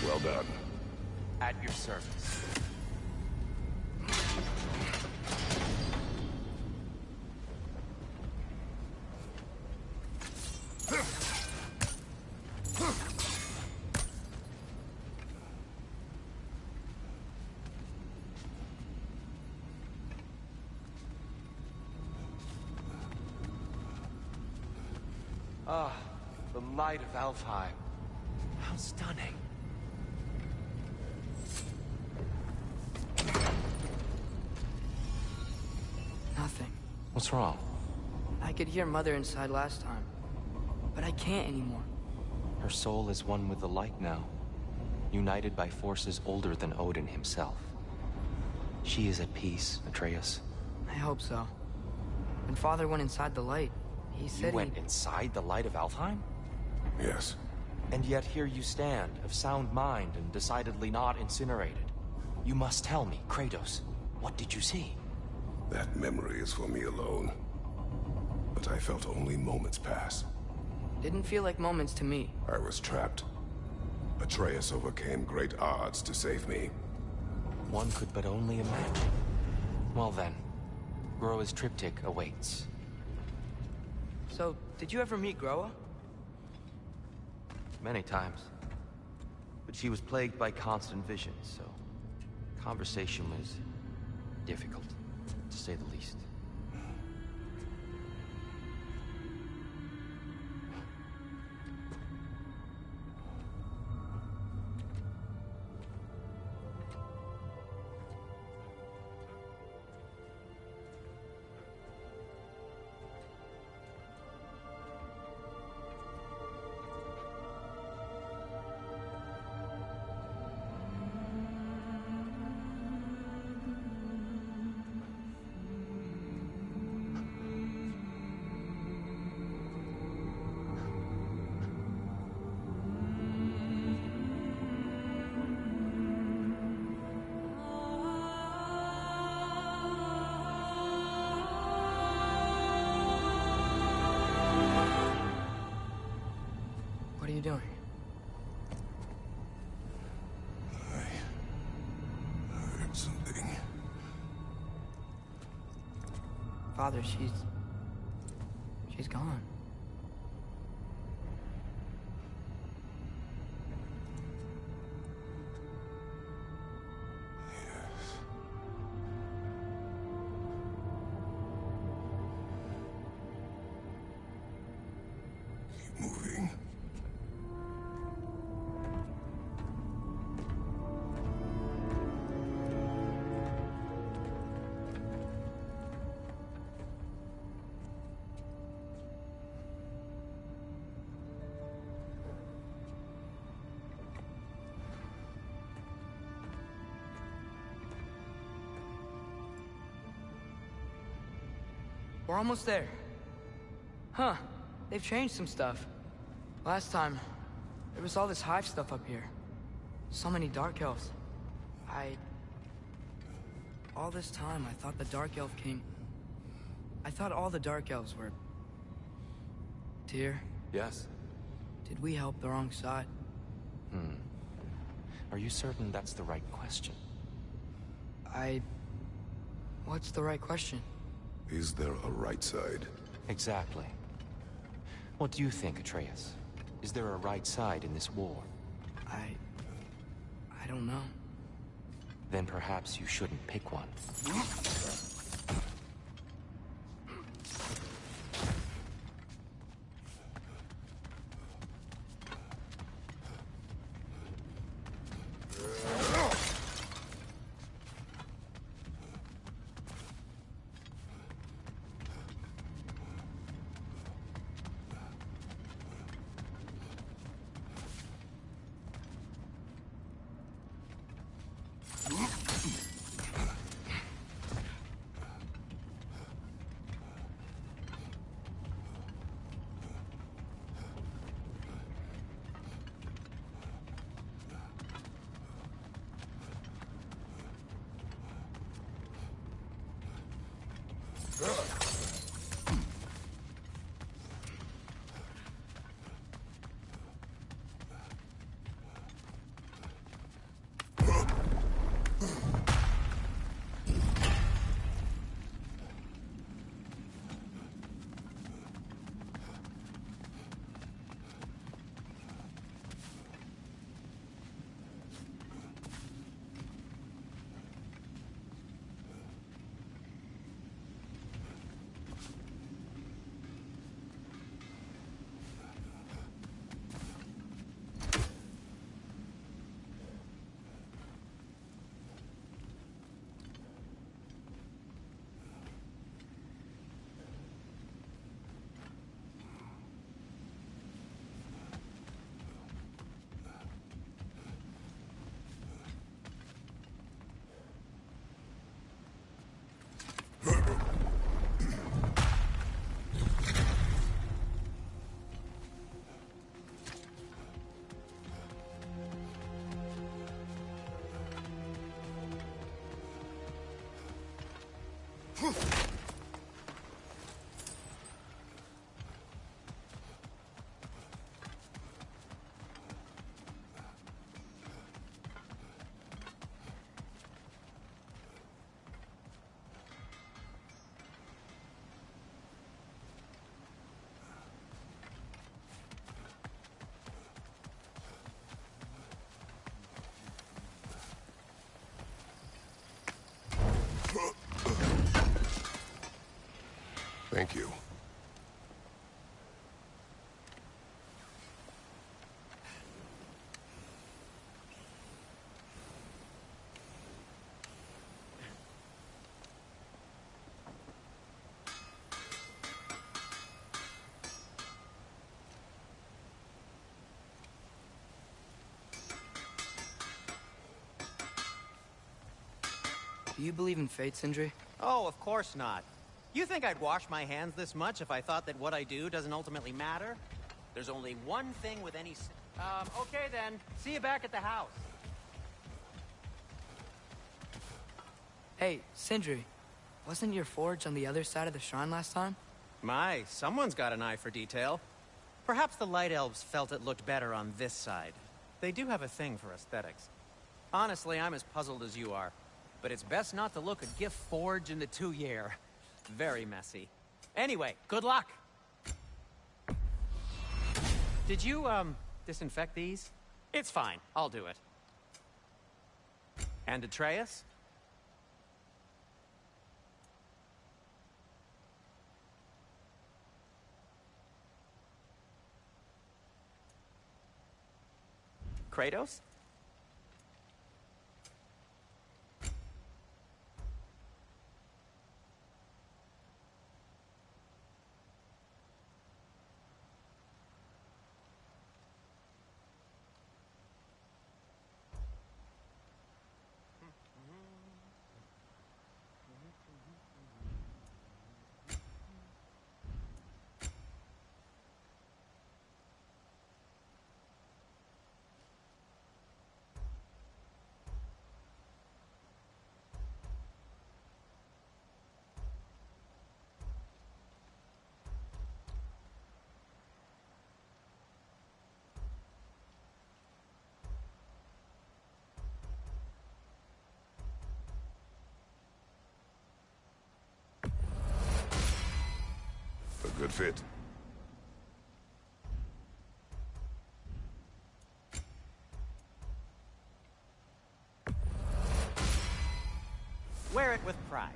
Well done. At your service. Ah, the light of Alfheim. How stunning. Nothing. What's wrong? I could hear Mother inside last time, but I can't anymore. Her soul is one with the light now, united by forces older than Odin himself. She is at peace, Atreus. I hope so. When Father went inside the light, he said You went inside the light of Alfheim? Yes. And yet here you stand, of sound mind and decidedly not incinerated. You must tell me, Kratos, what did you see? That memory is for me alone. But I felt only moments pass. Didn't feel like moments to me. I was trapped. Atreus overcame great odds to save me. One could but only imagine. Well then, Groa's triptych awaits. So, did you ever meet Groa? Many times. But she was plagued by constant visions, so conversation was difficult, to say the least. What are you doing? I heard something. Father, she's gone. Keep moving. We're almost there. Huh. They've changed some stuff. Last time, there was all this hive stuff up here. So many Dark Elves. All this time, I thought the Dark Elf King... I thought all the Dark Elves were... Tyr, Yes? did we help the wrong side? Are you certain that's the right question? What's the right question? Is there a right side? Exactly. What do you think, Atreus? Is there a right side in this war? I don't know. Then perhaps you shouldn't pick one. Thank you. Do you believe in fate, Sindri? Oh, of course not. You think I'd wash my hands this much if I thought that what I do doesn't ultimately matter? There's only one thing with any... okay then. See you back at the house. Hey, Sindri. Wasn't your forge on the other side of the shrine last time? My, someone's got an eye for detail. Perhaps the Light Elves felt it looked better on this side. They do have a thing for aesthetics. Honestly, I'm as puzzled as you are. But it's best not to look a gift forge in the 2-year. Very messy. Anyway, good luck! Did you, disinfect these? It's fine. I'll do it. And Atreus? Kratos? A good fit. Wear it with pride.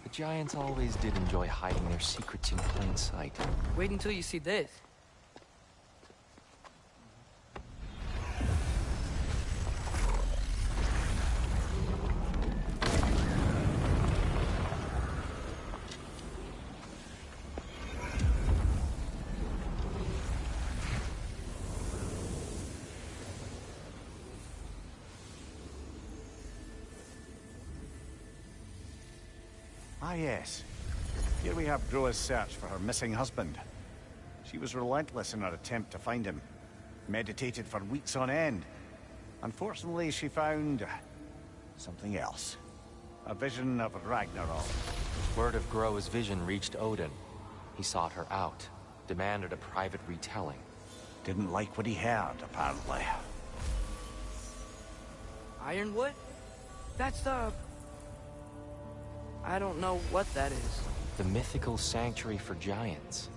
The giants always did enjoy hiding their secrets in plain sight. Wait until you see this. Ah, yes. Here we have Groa's search for her missing husband. She was relentless in her attempt to find him. Meditated for weeks on end. Unfortunately, she found... something else. A vision of Ragnarok. Word of Groa's vision reached Odin. He sought her out, demanded a private retelling. Didn't like what he heard, apparently. Ironwood? That's the... I don't know what that is. The mythical sanctuary for giants.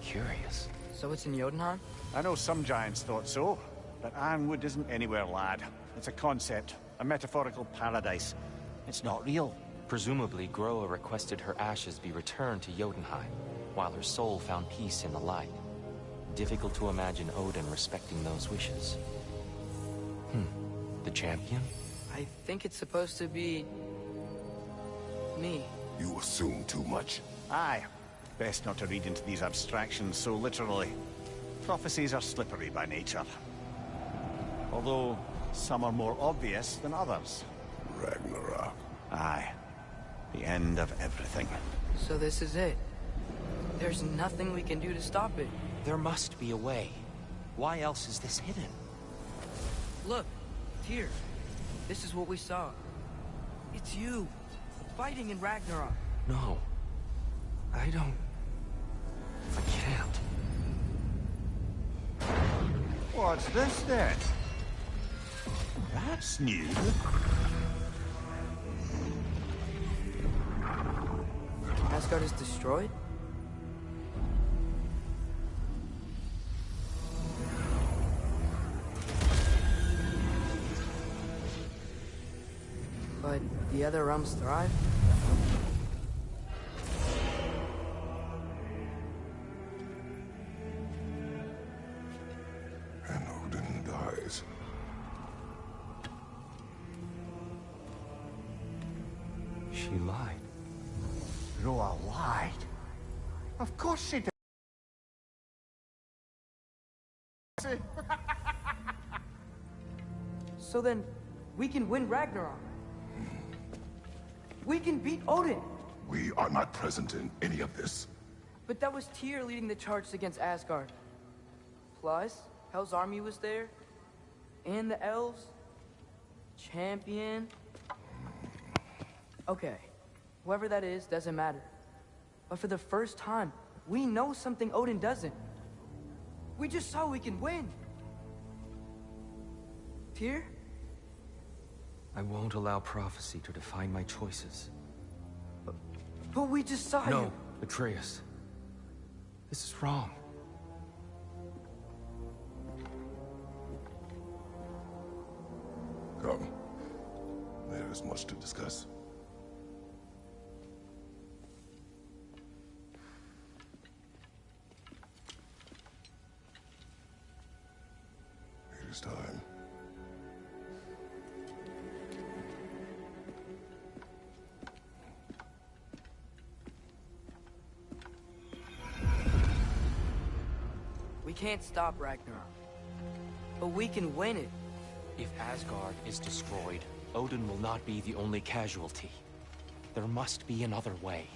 Curious. So it's in Jotunheim? I know some giants thought so, but Ironwood isn't anywhere, lad. It's a concept, a metaphorical paradise. It's not real. Presumably, Groa requested her ashes be returned to Jotunheim, while her soul found peace in the light. Difficult to imagine Odin respecting those wishes. The champion? I think it's supposed to be... me. You assume too much. Aye. Best not to read into these abstractions so literally. Prophecies are slippery by nature. Although, some are more obvious than others. Ragnarok. Aye. The end of everything. So this is it. There's nothing we can do to stop it. There must be a way. Why else is this hidden? Look, here. This is what we saw. It's you, fighting in Ragnarok. No. I don't... I can't. What's this then? That's new. Asgard is destroyed? But the other realms thrive? And Odin dies. She lied. Groa lied. Of course she did. So then, we can win Ragnarok. We can beat Odin. We are not present in any of this. But that was Tyr leading the charge against Asgard. Plus, Hell's army was there. And the elves. Champion. Okay. Whoever that is doesn't matter. But for the first time, we know something Odin doesn't. We just saw we can win. Tyr? I won't allow prophecy to define my choices. But we just saw you. No, Atreus. This is wrong. Come. There is much to discuss. It is time. We can't stop Ragnarok. But we can win it. If Asgard is destroyed, Odin will not be the only casualty. There must be another way.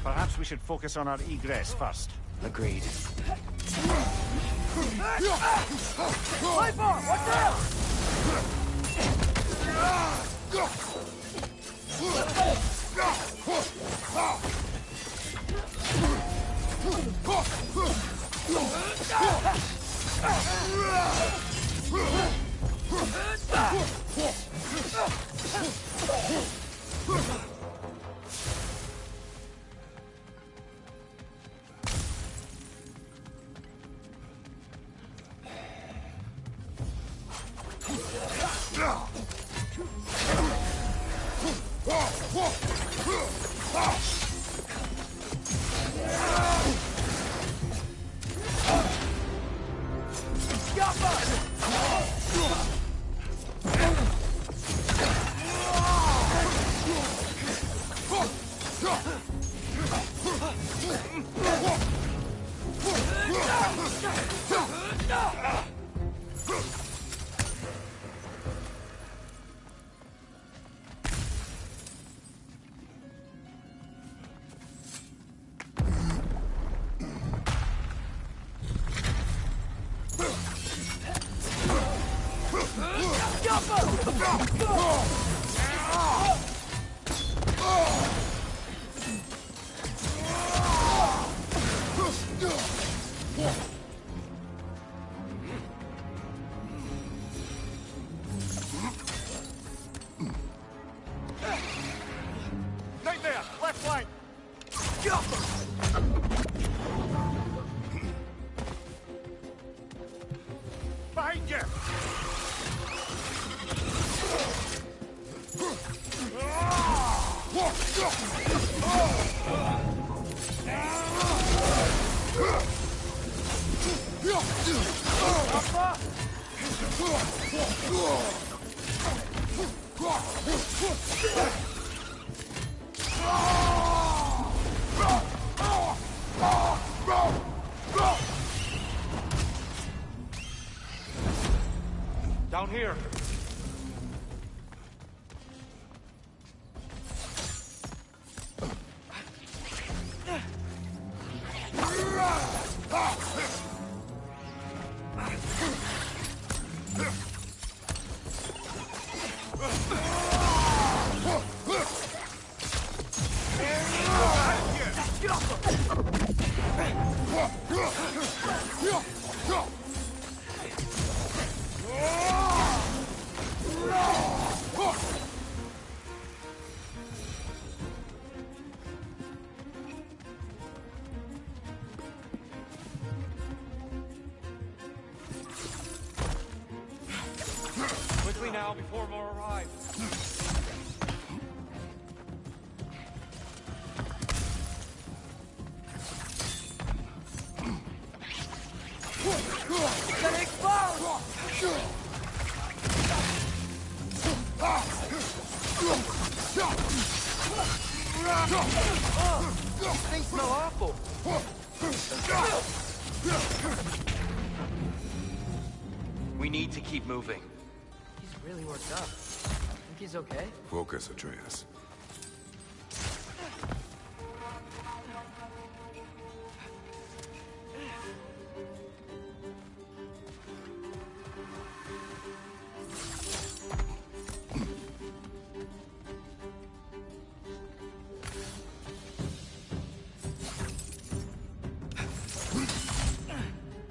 Perhaps we should focus on our egress first. Agreed. Light bar, watch out! Right there! Left flank! Behind you! Down here. Quickly now, before more arrive. It's gonna explode! Things smell awful. We need to keep moving. He's really worked up. Think he's okay? Focus, Atreus.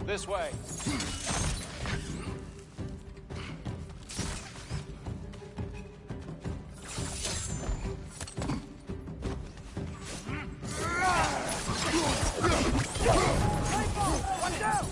This way. Watch out!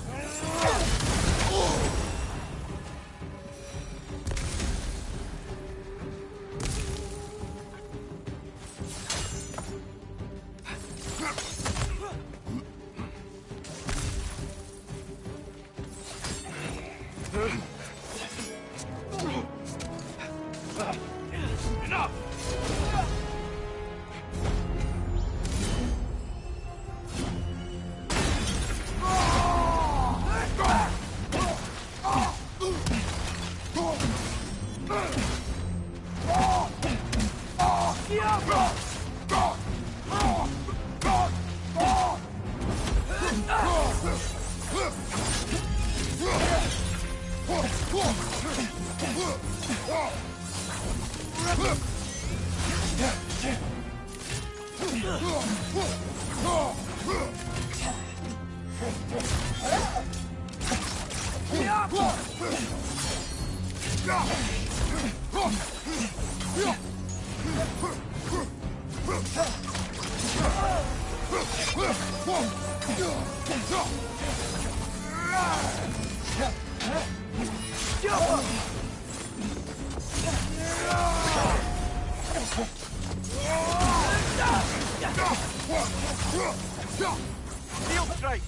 Field strike!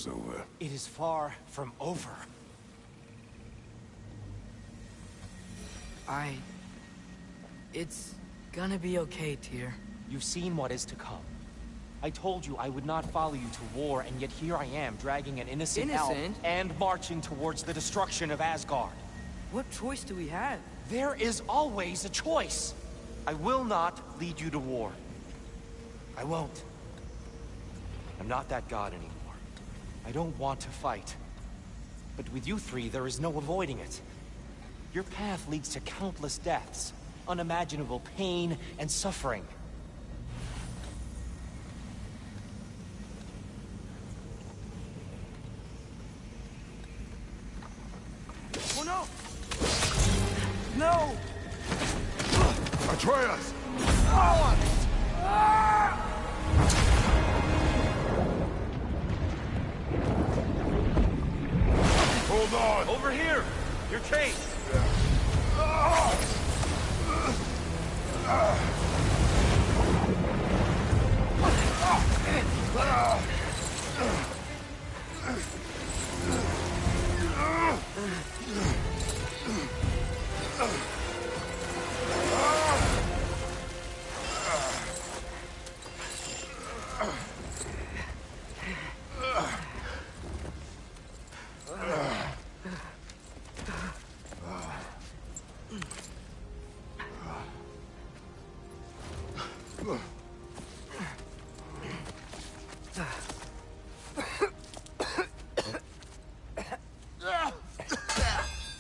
war's over. It is far from over. It's gonna be okay, Tyr. You've seen what is to come. I told you I would not follow you to war, and yet here I am, dragging an innocent elf and marching towards the destruction of Asgard. What choice do we have? There is always a choice. I will not lead you to war. I won't. I'm not that god anymore. I don't want to fight. But with you three, there is no avoiding it. Your path leads to countless deaths, unimaginable pain and suffering. Oh no! No! Atreus! Hold on! Over here! Your chains!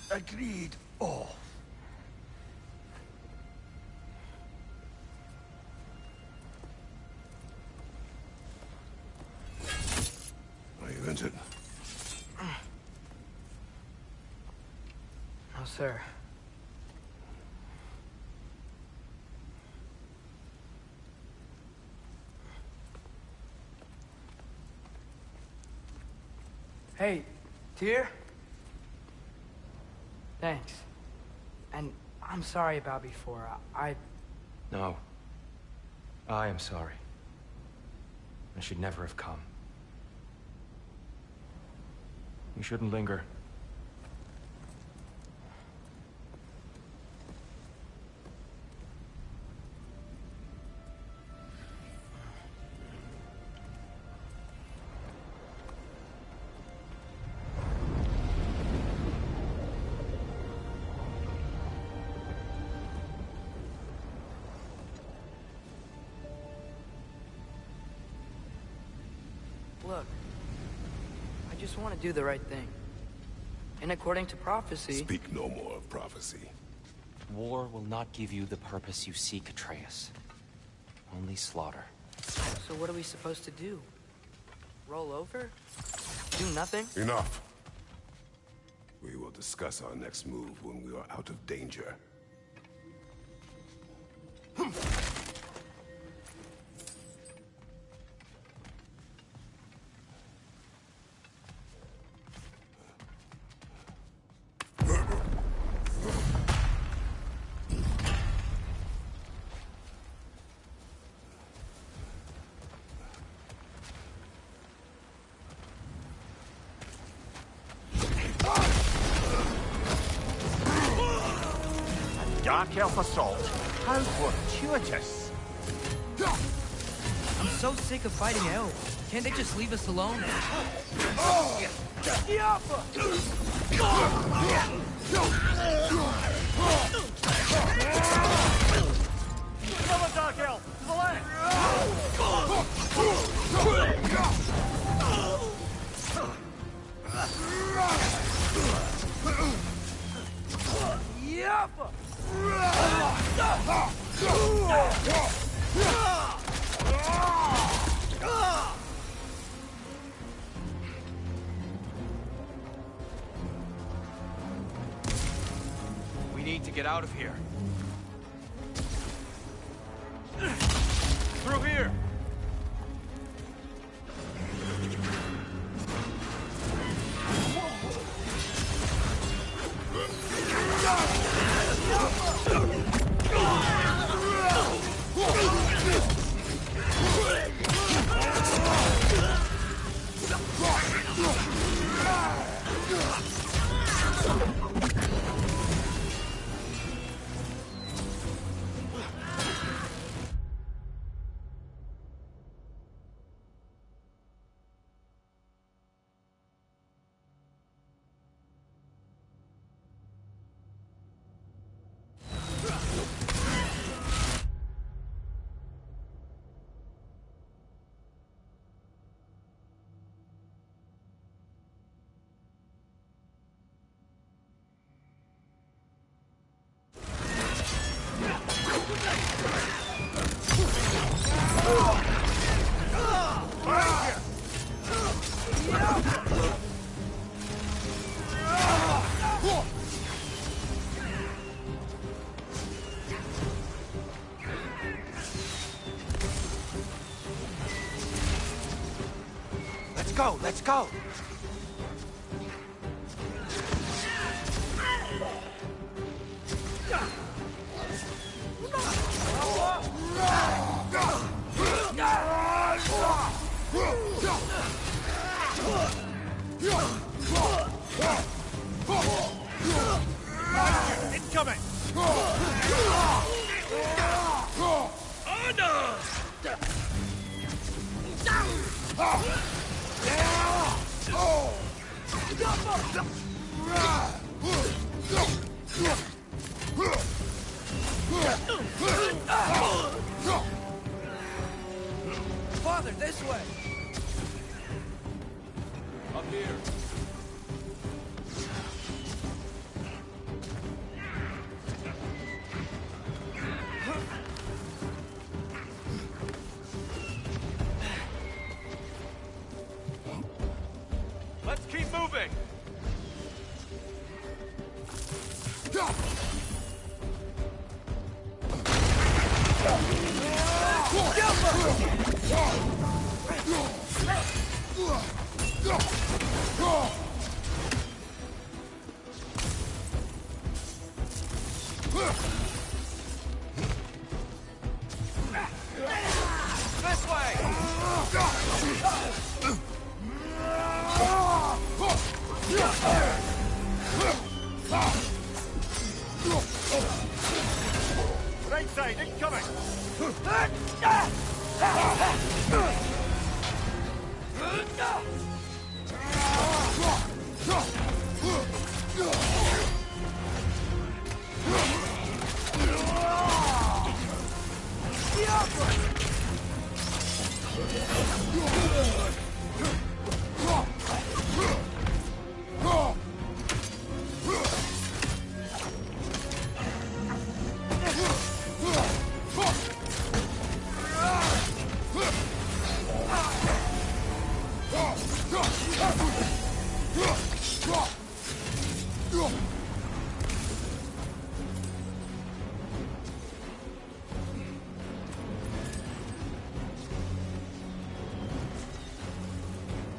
Agreed. Oh. Are you injured? No, sir. Hey, Tyr? Thanks. And I'm sorry about before. No. I am sorry. I should never have come. We shouldn't linger. Look, I just want to do the right thing. And according to prophecy... Speak no more of prophecy. War will not give you the purpose you seek, Atreus. Only slaughter. So what are we supposed to do? Roll over? Do nothing? Enough. We will discuss our next move when we are out of danger. Dark Elf Assault. How fortuitous. I'm so sick of fighting elves. Can't they just leave us alone? Another Dark Elf! To the left! We need to get out of here. Through here! Let's go, let's go! Incoming! Father, this way! Up here. Let's keep moving! This way! Right side, incoming!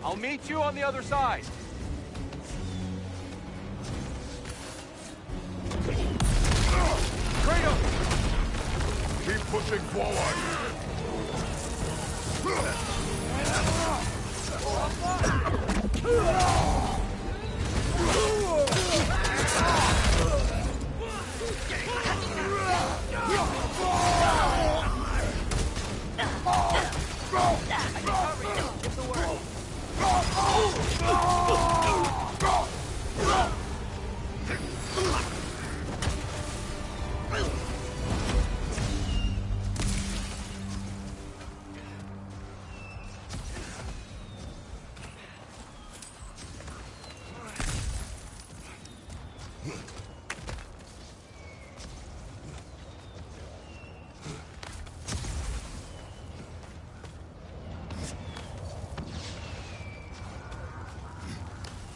I'll meet you on the other side. Kratos! Keep pushing forward!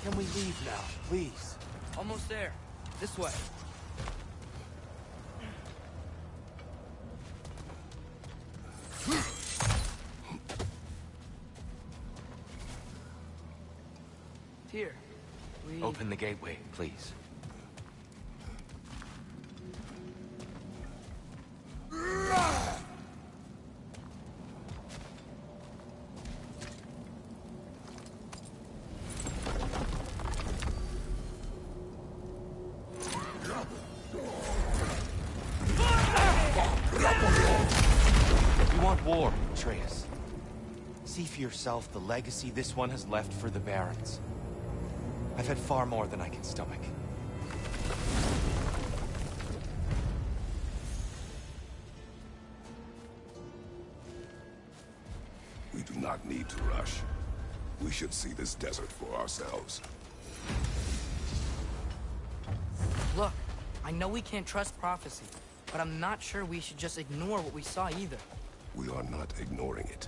Can we leave now, please? Almost there. This way. Here. We... Open the gateway, please. You want war, Atreus. See for yourself the legacy this one has left for the Barons. I've had far more than I can stomach. We do not need to rush. We should see this desert for ourselves. Look, I know we can't trust prophecy, but I'm not sure we should just ignore what we saw either. We are not ignoring it.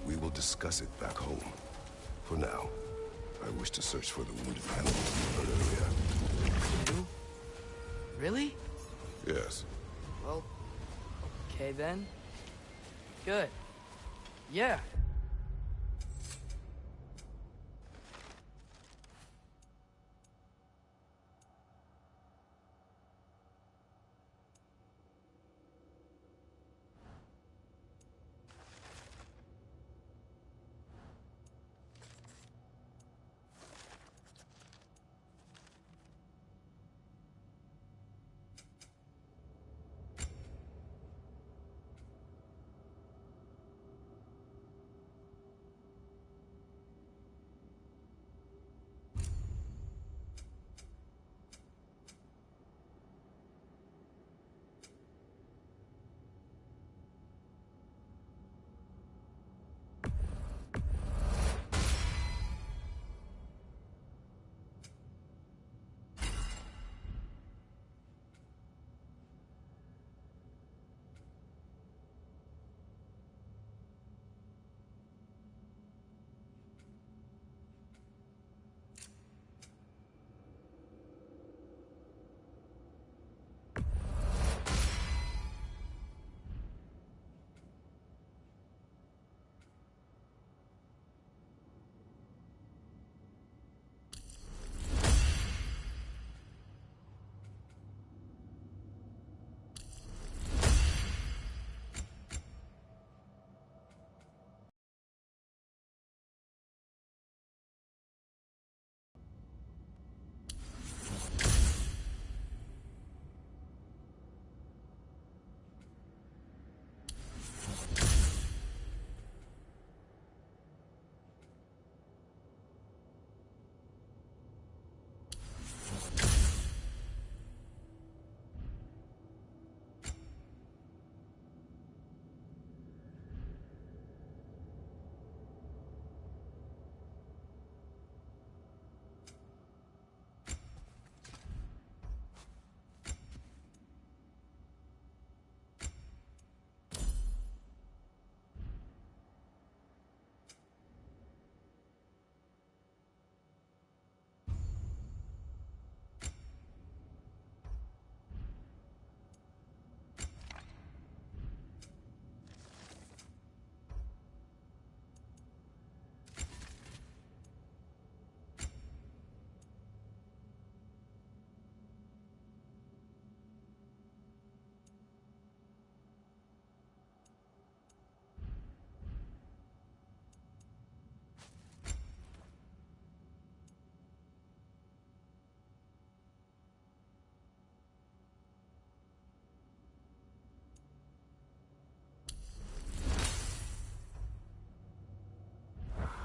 We will discuss it back home. For now, I wish to search for the wounded animals you heard earlier. You? Really? Yes. Well, okay then. Good. Yeah.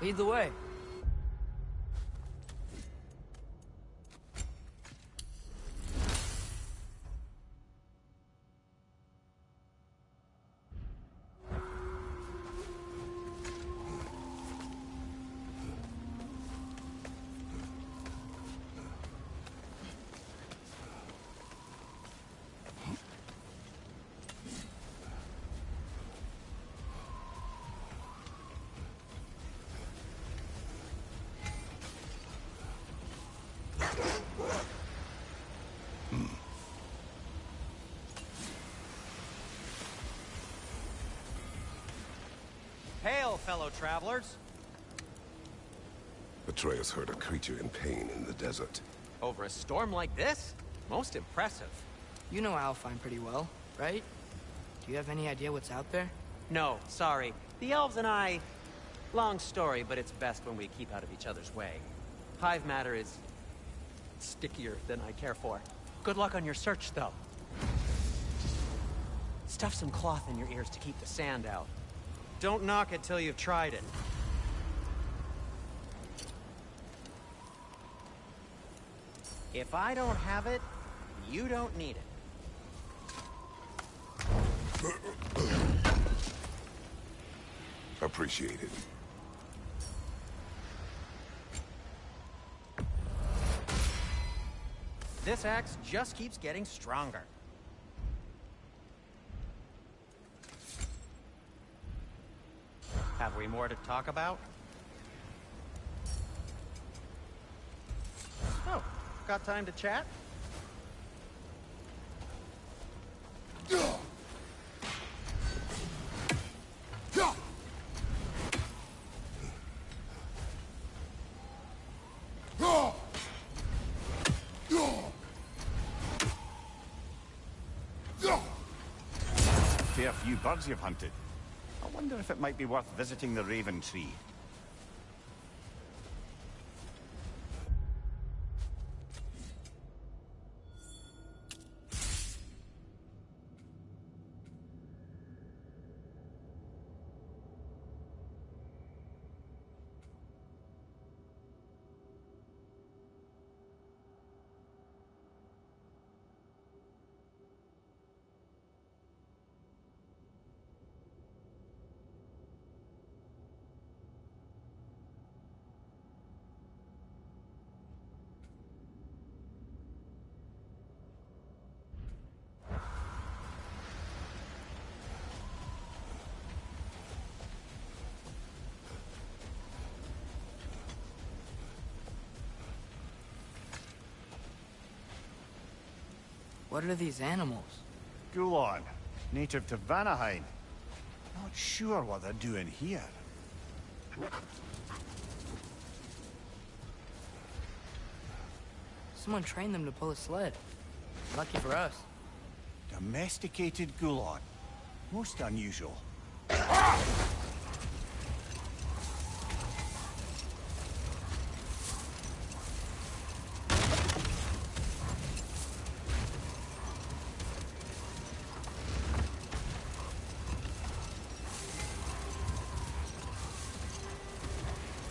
Lead the way. Hail, fellow travelers. Atreus heard a creature in pain in the desert. Over a storm like this? Most impressive. You know Alfheim pretty well, right? Do you have any idea what's out there? No, sorry. The elves and I... Long story, but it's best when we keep out of each other's way. Hive matter is... stickier than I care for. Good luck on your search, though. Stuff some cloth in your ears to keep the sand out. Don't knock it till you've tried it. If I don't have it, you don't need it. Appreciated. This axe just keeps getting stronger. Have we more to talk about? Oh, got time to chat? Fair few birds you've hunted. I wonder if it might be worth visiting the Raven Tree. What are these animals? Gulon, native to Vanaheim. Not sure what they're doing here. Someone trained them to pull a sled. Lucky for us. Domesticated Gulon. Most unusual.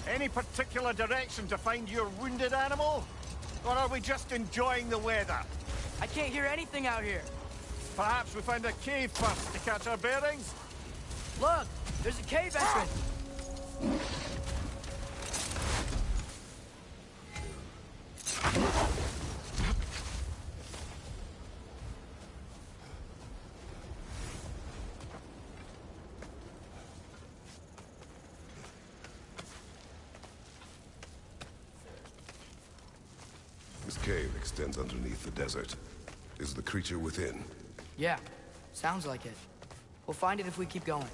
Any particular direction to find your wounded animal? Or are we just enjoying the weather? I can't hear anything out here. Perhaps we find a cave first to catch our bearings? Look! There's a cave entrance! This cave extends underneath the desert. Is the creature within? Yeah, sounds like it. We'll find it if we keep going.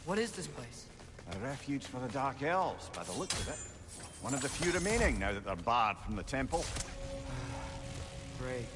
What is this place? A refuge for the Dark Elves, by the looks of it. One of the few remaining now that they're barred from the temple. Great.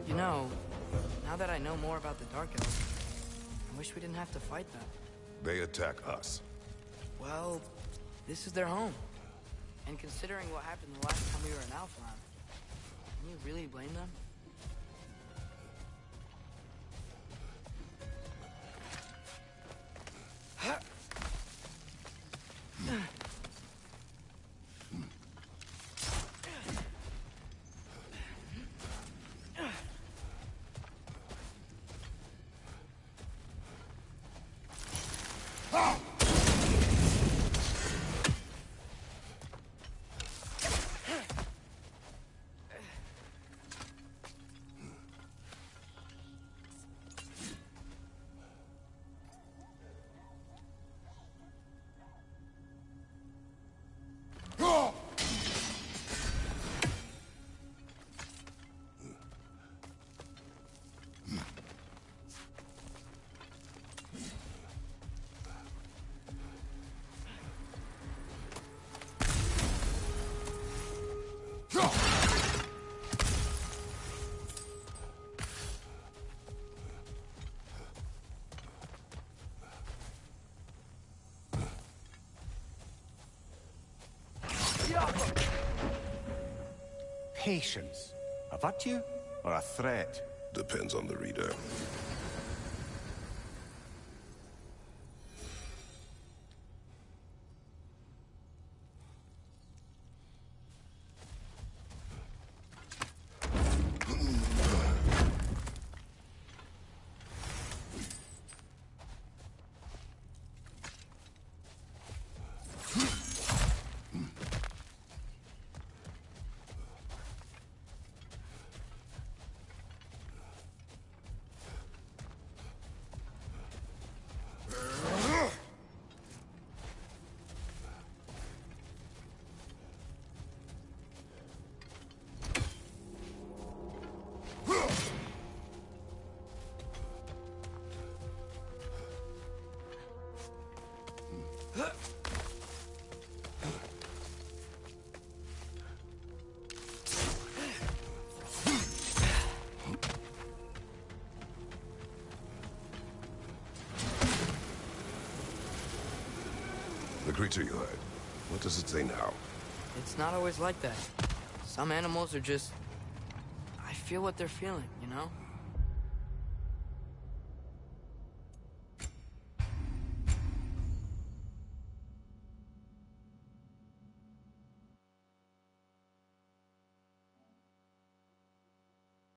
You know, now that I know more about the Dark Elves, I wish we didn't have to fight them. They attack us. Well, this is their home. And considering what happened the last time we were in Alfheim, can you really blame them? Patience. A virtue or a threat? Depends on the reader. The creature you heard, what does it say now? It's not always like that. Some animals are just... I feel what they're feeling, you know?